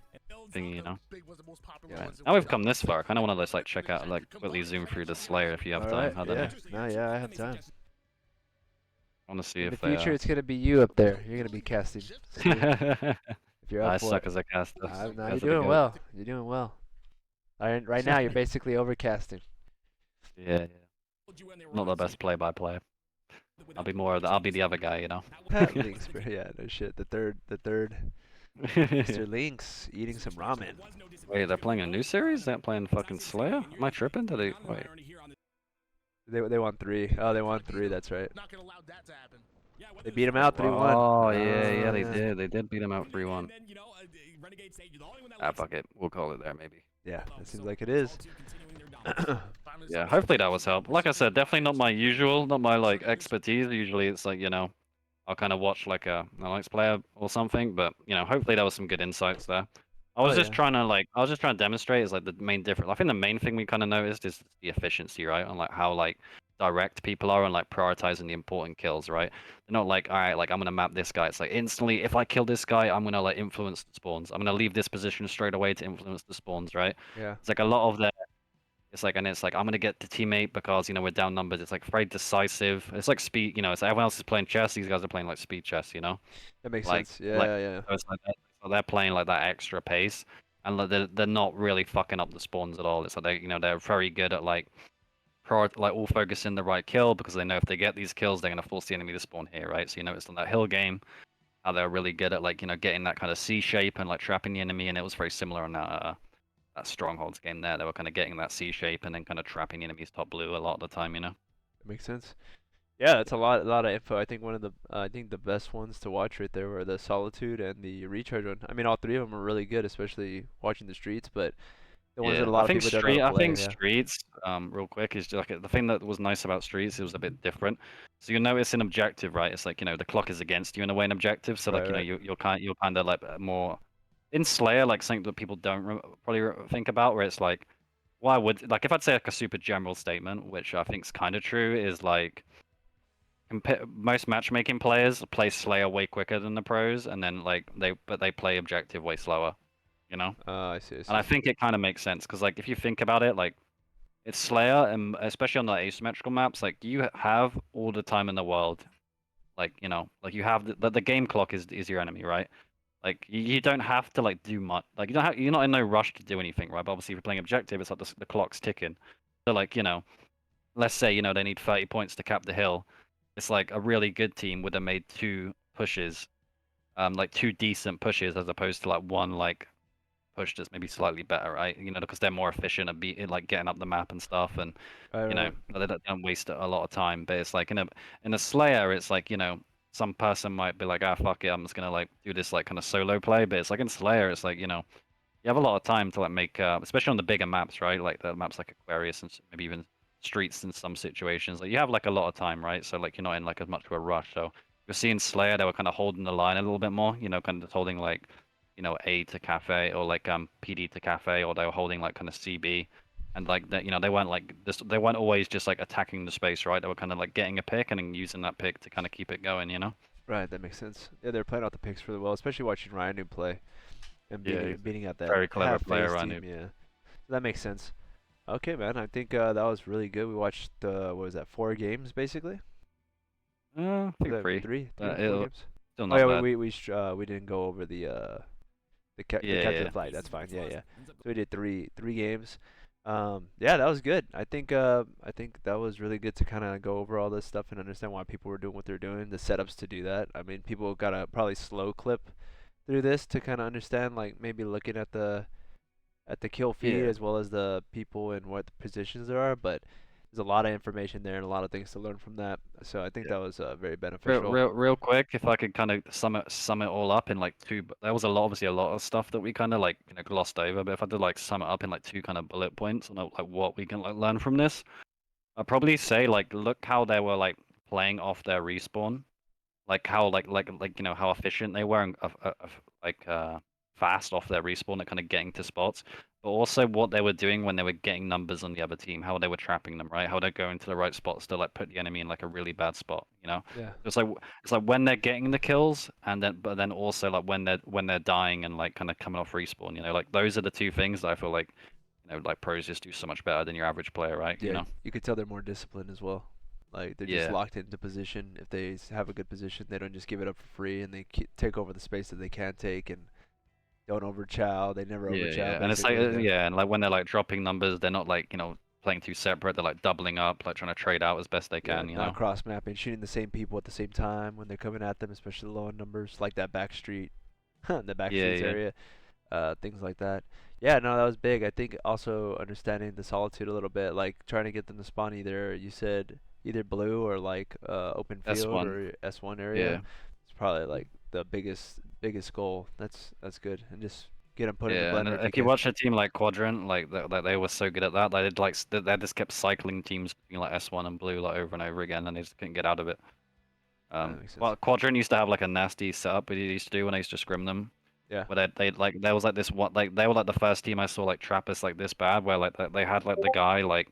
thingy, you know. Yeah. Now we've come this far. I kind of want to just like check out, like quickly zoom through the Slayer if you have time. I don't know. No, yeah, I have time. I want to see In if the they. future, it's gonna be you up there. You're gonna be casting. If you're I up for suck it. as a caster. No, you're doing well. You're doing well. Right now, you're basically overcasting. Yeah. Not the best play-by-play. I'll be more. I'll be the other guy, you know. Lynx, yeah, no shit. The third. Mr. Lynx eating some ramen. Wait, they're playing a new series? They're playing fucking Slayer? Am I tripping? Did they? Wait. They won 3. Oh, they won 3. That's right. They beat him out 3-1. Oh yeah, they did. They did beat him out 3-1. Ah, fuck it. We'll call it there, maybe. Yeah, it seems like it is. Yeah, hopefully that was help. Like I said, definitely not my usual, not my like expertise. Usually it's like, you know, I'll kind of watch like a Alex player or something, but you know, hopefully there was some good insights there. I was just trying to demonstrate is like the main difference. I think the main thing we kind of noticed is the efficiency, right? On like how like direct people are and like prioritizing the important kills, right? They're not like, all right, like I'm gonna map this guy. It's like instantly, if I kill this guy, I'm gonna like influence the spawns. I'm gonna leave this position straight away to influence the spawns, right? Yeah. It's like a lot of the it's like I'm gonna get the teammate because you know we're down numbers. It's like very decisive. It's like speed. You know, it's like everyone else is playing chess. These guys are playing like speed chess. You know, That makes like sense. Yeah, like yeah. so it's like so they're playing like that extra pace, and like, they're not really fucking up the spawns at all. It's like they're very good at like all focusing the right kill because they know if they get these kills, they're gonna force the enemy to spawn here, right? So you know it's on that hill game. How they're really good at like getting that kind of C shape and like trapping the enemy, and it was very similar on that strongholds game there. They were kind of getting that C shape and then kind of trapping the enemy's top blue a lot of the time, you know. That makes sense. Yeah, that's a lot of info. I think one of the I think the best ones to watch right there were the Solitude and the Recharge one. I mean, all 3 of them are really good, especially watching the streets. But the ones that a lot of people don't know how to play. I think streets, real quick, is just like the thing that was nice about streets. It was a bit different. So you'll notice in objective, right? It's like the clock is against you in a way in objective. So like you're kind of like more in Slayer, like something that people don't probably think about, where it's like, why would like if I'd say like a super general statement, which I think is kind of true, is like most matchmaking players play Slayer way quicker than the pros, and then like they play objective way slower, you know. I see. And I think it kind of makes sense because like if you think about it, like it's Slayer, and especially on the asymmetrical maps, like you have all the time in the world, like like you have the game clock is your enemy, right? Like you don't have to like do much. Like you're not in no rush to do anything, right? But obviously, if you're playing objective, it's like the clock's ticking. So like let's say they need 30 points to cap the hill. It's like a really good team would have made 2 pushes, like 2 decent pushes as opposed to like one like push that's maybe slightly better, right? Because they're more efficient at like getting up the map and stuff, and they don't waste a lot of time. But it's like in a Slayer, it's like some person might be like, ah, fuck it, I'm just gonna like do this like kind of solo play. But it's like in Slayer, it's like you have a lot of time to like make, especially on the bigger maps, right? Like the maps like Aquarius and maybe even Streets in some situations. Like you have like a lot of time, right? So like you're not in like as much of a rush. So you're seeing Slayer, they were kind of holding the line a little bit more, kind of holding like A to cafe or like PD to cafe, or they were holding like kind of CB, and like that they weren't like this. They weren't always just like attacking the space, right? They were kind of like getting a pick and then using that pick to kind of keep it going, Right, that makes sense. Yeah, they're playing out the picks really well, especially watching Ryan play and beating out that very clever player, half-phase Ryan. team. Yeah, so that makes sense. Okay, man. I think that was really good. We watched what was that? 4 games basically. I Was think that three, three or but four it'll games? still Oh not yeah, bad. we didn't go over the Yeah, capture the yeah, flag. That's Aces fine. with Yeah, trust yeah. ends up So we did three games. Yeah, that was good. I think that was really good to kind of go over all this stuff and understand why people were doing what they're doing, the setups to do that. I mean, people gotta probably slow clip through this to kind of understand, like maybe looking at the kill feed yeah. as well as the people and what the positions there are. But there's a lot of information there and a lot of things to learn from that. So I think Yeah. that was very Real, beneficial. real, real quick, if I could kind of sum it all up in like two. There was obviously a lot of stuff that we kind of like glossed over. But if I did like sum it up in like two kind of bullet points on like what we can like learn from this, I'd probably say like look how they were like playing off their respawn, like how how efficient they were and fast off their respawn at kind of getting to spots, but also what they were doing when they were getting numbers on the other team, how they were trapping them, right? How they're going to the right spots to like put the enemy in like a really bad spot, you know? Yeah. It's like when they're getting the kills, and then also like when they're dying and like kind of coming off respawn, you know, like those are the two things that I feel like like pros just do so much better than your average player, right? You Yeah, know? you could tell they're more disciplined as well. Like they're just Yeah. locked into position. If they have a good position, they don't just give it up for free, and they take over the space that they can take, and don't overchow. They never Yeah, overchow, yeah, and it's like basically. Yeah. yeah, and like when they're like dropping numbers, they're not like playing too separate. They're like doubling up, like trying to trade out as best they Yeah, can. You not know. cross mapping, shooting the same people at the same time when they're coming at them, especially low in numbers, like that back street, the back Yeah, streets yeah, area, things like that. Yeah, no, that was big. I think also understanding the solitude a little bit, like trying to get them to spawn either, you said either blue or like open S field one. or S1 area. Yeah, It's probably like the biggest goal. That's good, and just get them put in the yeah, and blender if you if you can. watch a team like Quadrant, like they were so good at that, they did like they just kept cycling teams between like S1 and blue like over and over again, and they just couldn't get out of it. That makes sense. Quadrant used to have like a nasty setup we used to do when I used to scrim them. Yeah. Where they like there was like this one like they were like the first team I saw like trap us like this bad where like they had like the guy like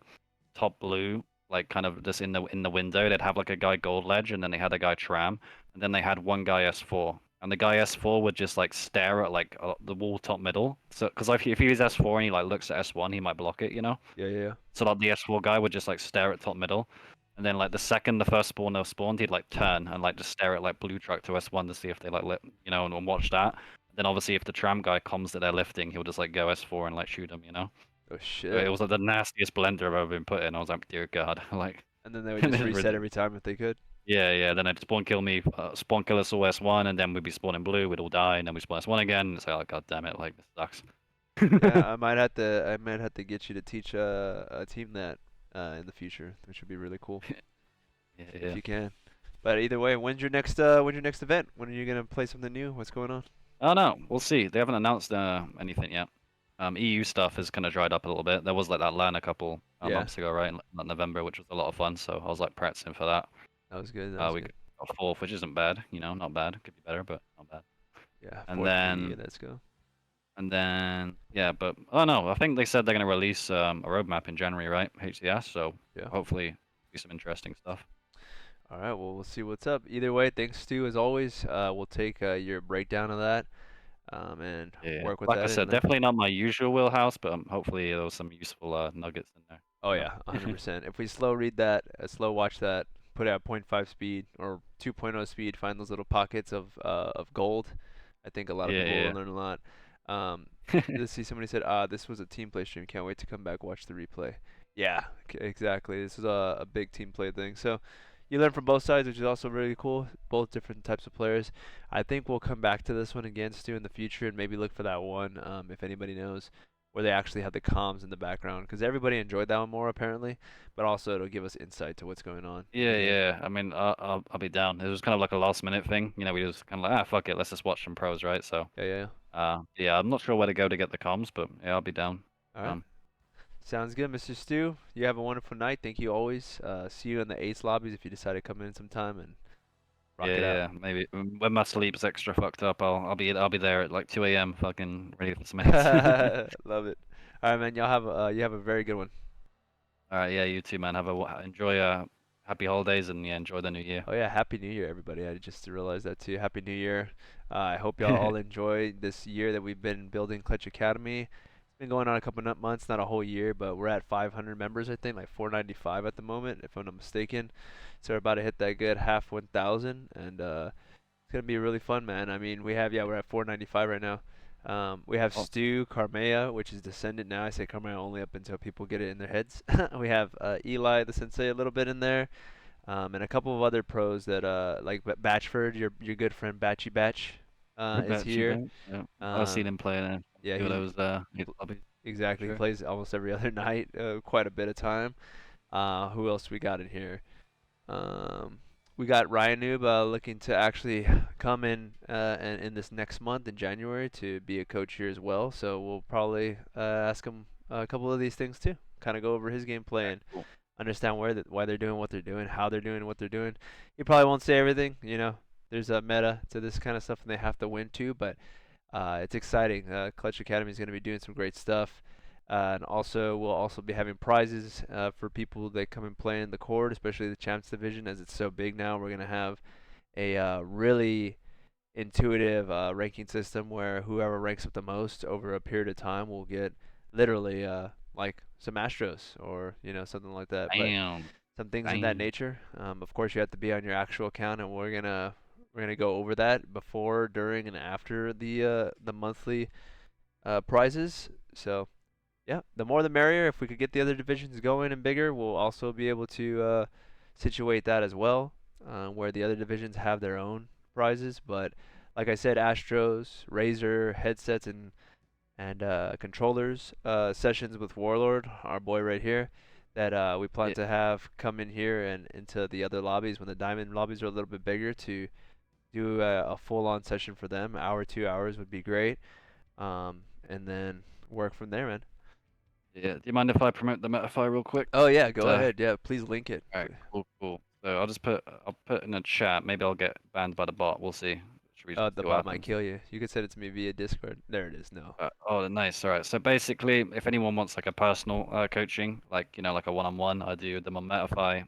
top blue like kind of just in the window. They'd have like a guy gold ledge and then they had a guy tram and then they had one guy S4 and the guy S4 would just like stare at like the wall top middle. So because if he was S4 and he like looks at S1 he might block it, you know. Yeah, yeah, yeah. So like the S4 guy would just like stare at top middle. And then like the second the first spawner spawned, he'd like turn and like just stare at like blue truck to S1 to see if they like lit, and watch that. Then obviously if the tram guy comes that they're lifting, he'll just like go S4 and like shoot them, you know. Oh So it shit. was like the nastiest blender I've ever been put in. I was like, dear God, like And then they would this just is reset ridiculous. every time if they could. Yeah, yeah. Then they'd spawn kill me, spawn kill us all S1, and then we'd be spawning blue, we'd all die, and then we spawn S1 again. And it's like, oh, God damn it, like this sucks. Yeah, I might have to get you to teach a team that in the future, which would be really cool Yeah, if yeah. you can. But either way, when's your next event? When are you gonna play something new? What's going on? Oh no, we'll see. They haven't announced anything yet. EU stuff has kind of dried up a little bit. There was like that LAN a couple Yeah, months ago, right, in like, November, which was a lot of fun. So I was like practicing for that. that was good. That was We good. got fourth, which isn't bad. Not bad. Could be better, but not bad. Yeah, And fourth in the EU. then Let's go. yeah, but oh no, I think they said they're gonna release a roadmap in January, right? HCS. So Yeah. hopefully be some interesting stuff. All right. Well, we'll see what's up. Either way, thanks, Stu, as always. We'll take your breakdown of that and Yeah, work with like I that. said, And definitely not my usual wheelhouse, but hopefully there was some useful nuggets in there. oh yeah, 100%. If we slow read that, slow watch that, put it at point 0.5 speed or 2.0 speed, find those little pockets of gold. I think a lot of Yeah, people will yeah. learn a lot. Let's see. Somebody said, this was a team play stream. Can't wait to come back watch the replay." Yeah, exactly. This is a big team play thing. So you learn from both sides, which is also really cool. Both different types of players. I think we'll come back to this one again, Stu, in the future, and maybe look for that one if anybody knows where they actually have the comms in the background, because everybody enjoyed that one more apparently, but also it'll give us insight to what's going on in Yeah, the game. yeah. I mean, I'll be down. It was kind of like a last minute thing. We just kind of like, fuck it, let's just watch some pros, right? So, Yeah, yeah, yeah. yeah, I'm not sure where to go to get the comms, but yeah, I'll be down. All right. Sounds good, Mr. Stu. You have a wonderful night. Thank you always. See you in the Ace lobbies if you decide to come in sometime and rock Yeah, it out. yeah. Maybe when my sleep's extra fucked up, I'll be there at like 2 a.m. fucking ready for some minutes. Love it. All right, man. You have a very good one. All right, yeah, you too, man. Enjoy happy holidays and yeah, enjoy the new year. Oh yeah, Happy New Year, everybody. I just realized that too. Happy New Year. I hope y'all all enjoy this year that we've been building Clutch Academy. It's been going on a couple of months, not a whole year, but we're at 500 members, I think, like 495 at the moment, if I'm not mistaken. So we're about to hit that good half 1,000, and it's gonna be really fun, man. I mean, we're at 495 right now. We have Oh, Stu Carmea, which is descendant now. I say Carmea only up until people get it in their heads. We have Eli the Sensei a little bit in there, and a couple of other pros that like Batchford, your good friend Batchy Batch, is bet you here. bet. Yeah. I've seen Um, him play in a yeah, few of he's those pl- lobbies. exactly he Sure. plays almost every other night, quite a bit of time. Who else we got in here? Um, we got Ryan Noob looking to actually come in and in this next month in January to be a coach here as well. So we'll probably ask him a couple of these things too. Kind of go over his gameplay Okay, and cool. understand why they're doing what they're doing, how they're doing what they're doing. He probably won't say everything. There's a meta to this kind of stuff, and they have to win too. But it's exciting. Clutch Academy is going to be doing some great stuff. And also, we'll also be having prizes for people that come and play in the court, especially the Champs Division, as it's so big now. We're going to have a really intuitive ranking system where whoever ranks up the most over a period of time will get literally like some Astros or something like that. But Bam. some things in that Bam. nature. Of course, you have to be on your actual account, and we're gonna go over that before, during, and after the monthly prizes. So yeah, the more the merrier. If we could get the other divisions going and bigger, we'll also be able to situate that as well, where the other divisions have their own prizes. But like I said, Astros, Razer, headsets, and controllers sessions with Warlord, our boy right here, that we plan Yeah, to have come in here and into the other lobbies when the diamond lobbies are a little bit bigger to do a full-on session for them. Hour, 2 hours would be great, and then work from there, man. yeah. Do you mind if I promote the Metafy real quick? Oh yeah, go Uh, ahead. Yeah, please link it. All right, cool, cool. So I'll put in a chat. Maybe I'll get banned by the bot. We'll see. Should we The see what bot might happens? kill you. You could send it to me via Discord. There it is. No. Oh, nice. All right. So basically, if anyone wants like a personal coaching, like like a one-on-one, I do them on Metafy.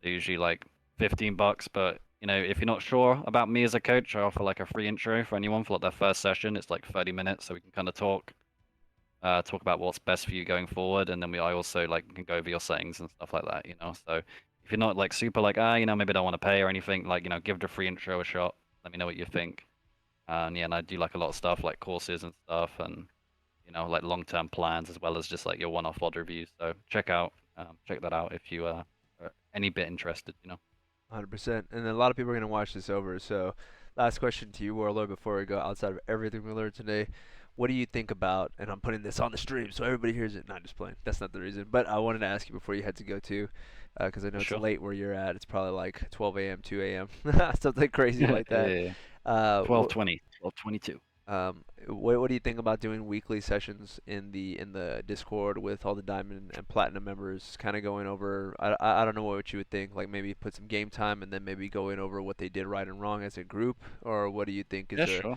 They're usually like $15, but if you're not sure about me as a coach, I offer like a free intro for anyone for like their first session. It's like 30 minutes, so we can kind of talk about what's best for you going forward, and then I also like can go over your settings and stuff like that. So if you're not like super like maybe I don't want to pay or anything, like give the free intro a shot. Let me know what you think. And yeah, and I do like a lot of stuff like courses and stuff, and like long-term plans as well as just like your one-off VOD reviews. So check that out if you are any bit interested. 100%. And then a lot of people are gonna watch this over. So, last question to you, Warlord, before we go outside of everything we learned today. What do you think about? And I'm putting this on the stream so everybody hears it. Not just playing. That's not the reason. But I wanted to ask you before you had to go too, because I know For it's sure. late where you're at. It's probably like 12 a.m., 2 a.m., something crazy Yeah, like yeah, that. yeah. Uh, 12:20, 12:22. what do you think about doing weekly sessions in the Discord with all the diamond and platinum members, kind of going over? I don't know what you would think. Like maybe put some game time and then maybe going over what they did right and wrong as a group, or what do you think is Yeah, the sure.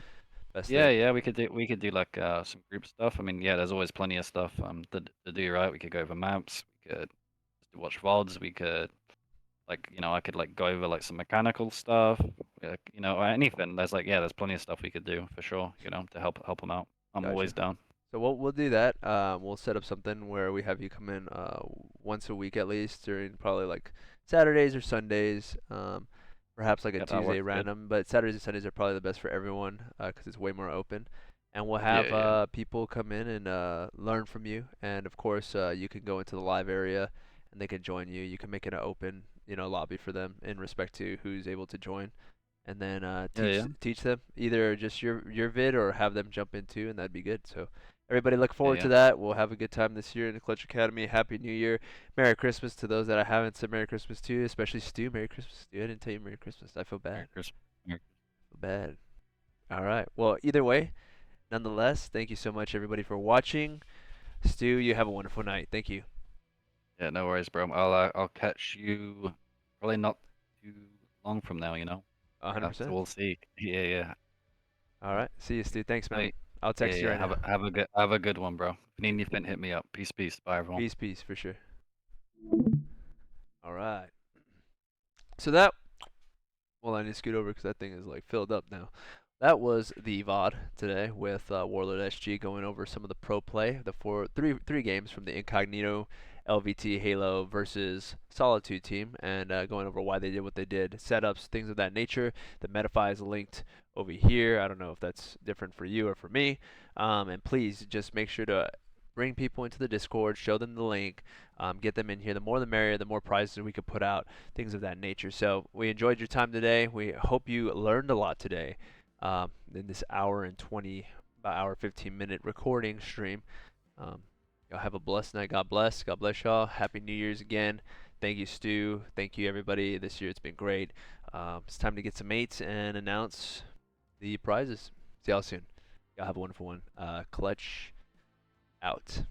best Yeah, thing? yeah, we could do like some group stuff. I mean, yeah, there's always plenty of stuff to do, right? We could go over maps, we could watch VODs, we could like I could like go over like some mechanical stuff, or anything. There's plenty of stuff we could do for sure, to help them out. I'm always Gotcha. down. So we'll do that. We'll set up something where we have you come in once a week at least during probably like Saturdays or Sundays. Perhaps like a Yeah, that Tuesday works good. random, but Saturdays and Sundays are probably the best for everyone because it's way more open. And we'll Yeah, have yeah, people come in and learn from you. And of course, you can go into the live area and they can join you. You can make it an open, lobby for them in respect to who's able to join, and then yeah, teach yeah, teach them either just your vid or have them jump into, and that'd be good. So everybody look yeah, forward to yeah. that. We'll have a good time this year in the Clutch Academy. Happy New Year. Merry Christmas to those that I haven't said Merry Christmas to, especially Stu. Merry Christmas, Stu. I didn't tell you Merry Christmas. I feel Merry bad. Christmas. Merry Feel bad. All right. Well, either way, nonetheless, thank you so much everybody for watching. Stu, you have a wonderful night. Thank you. Yeah, no worries, bro. I'll catch you probably not too long from now. So 100%. we'll see. Yeah, yeah. All right. See you, Stu. Thanks, man. Right. I'll Yeah, text you yeah. right now. Have a good one, bro. If you need anything, hit me up. Peace, peace. Bye, everyone. Peace, peace, for sure. All right. So that, well, I need to scoot over because that thing is like filled up now. that was the VOD today with Warlord SG going over some of the pro play, the three games from the Incognito, LVT, Halo versus Solitude team, and going over why they did what they did, setups, things of that nature. The Metafy is linked over here. I don't know if that's different for you or for me. And please just make sure to bring people into the Discord, show them the link, get them in here. The more the merrier, the more prizes we could put out, things of that nature. So we enjoyed your time today. We hope you learned a lot today in this hour and 20, about hour 15-minute recording stream. Y'all have a blessed night. God bless. God bless y'all. Happy New Year's again. Thank you, Stu. Thank you, everybody. This year it's been great. It's time to get some mates and announce the prizes. See y'all soon. Y'all have a wonderful one. Clutch out.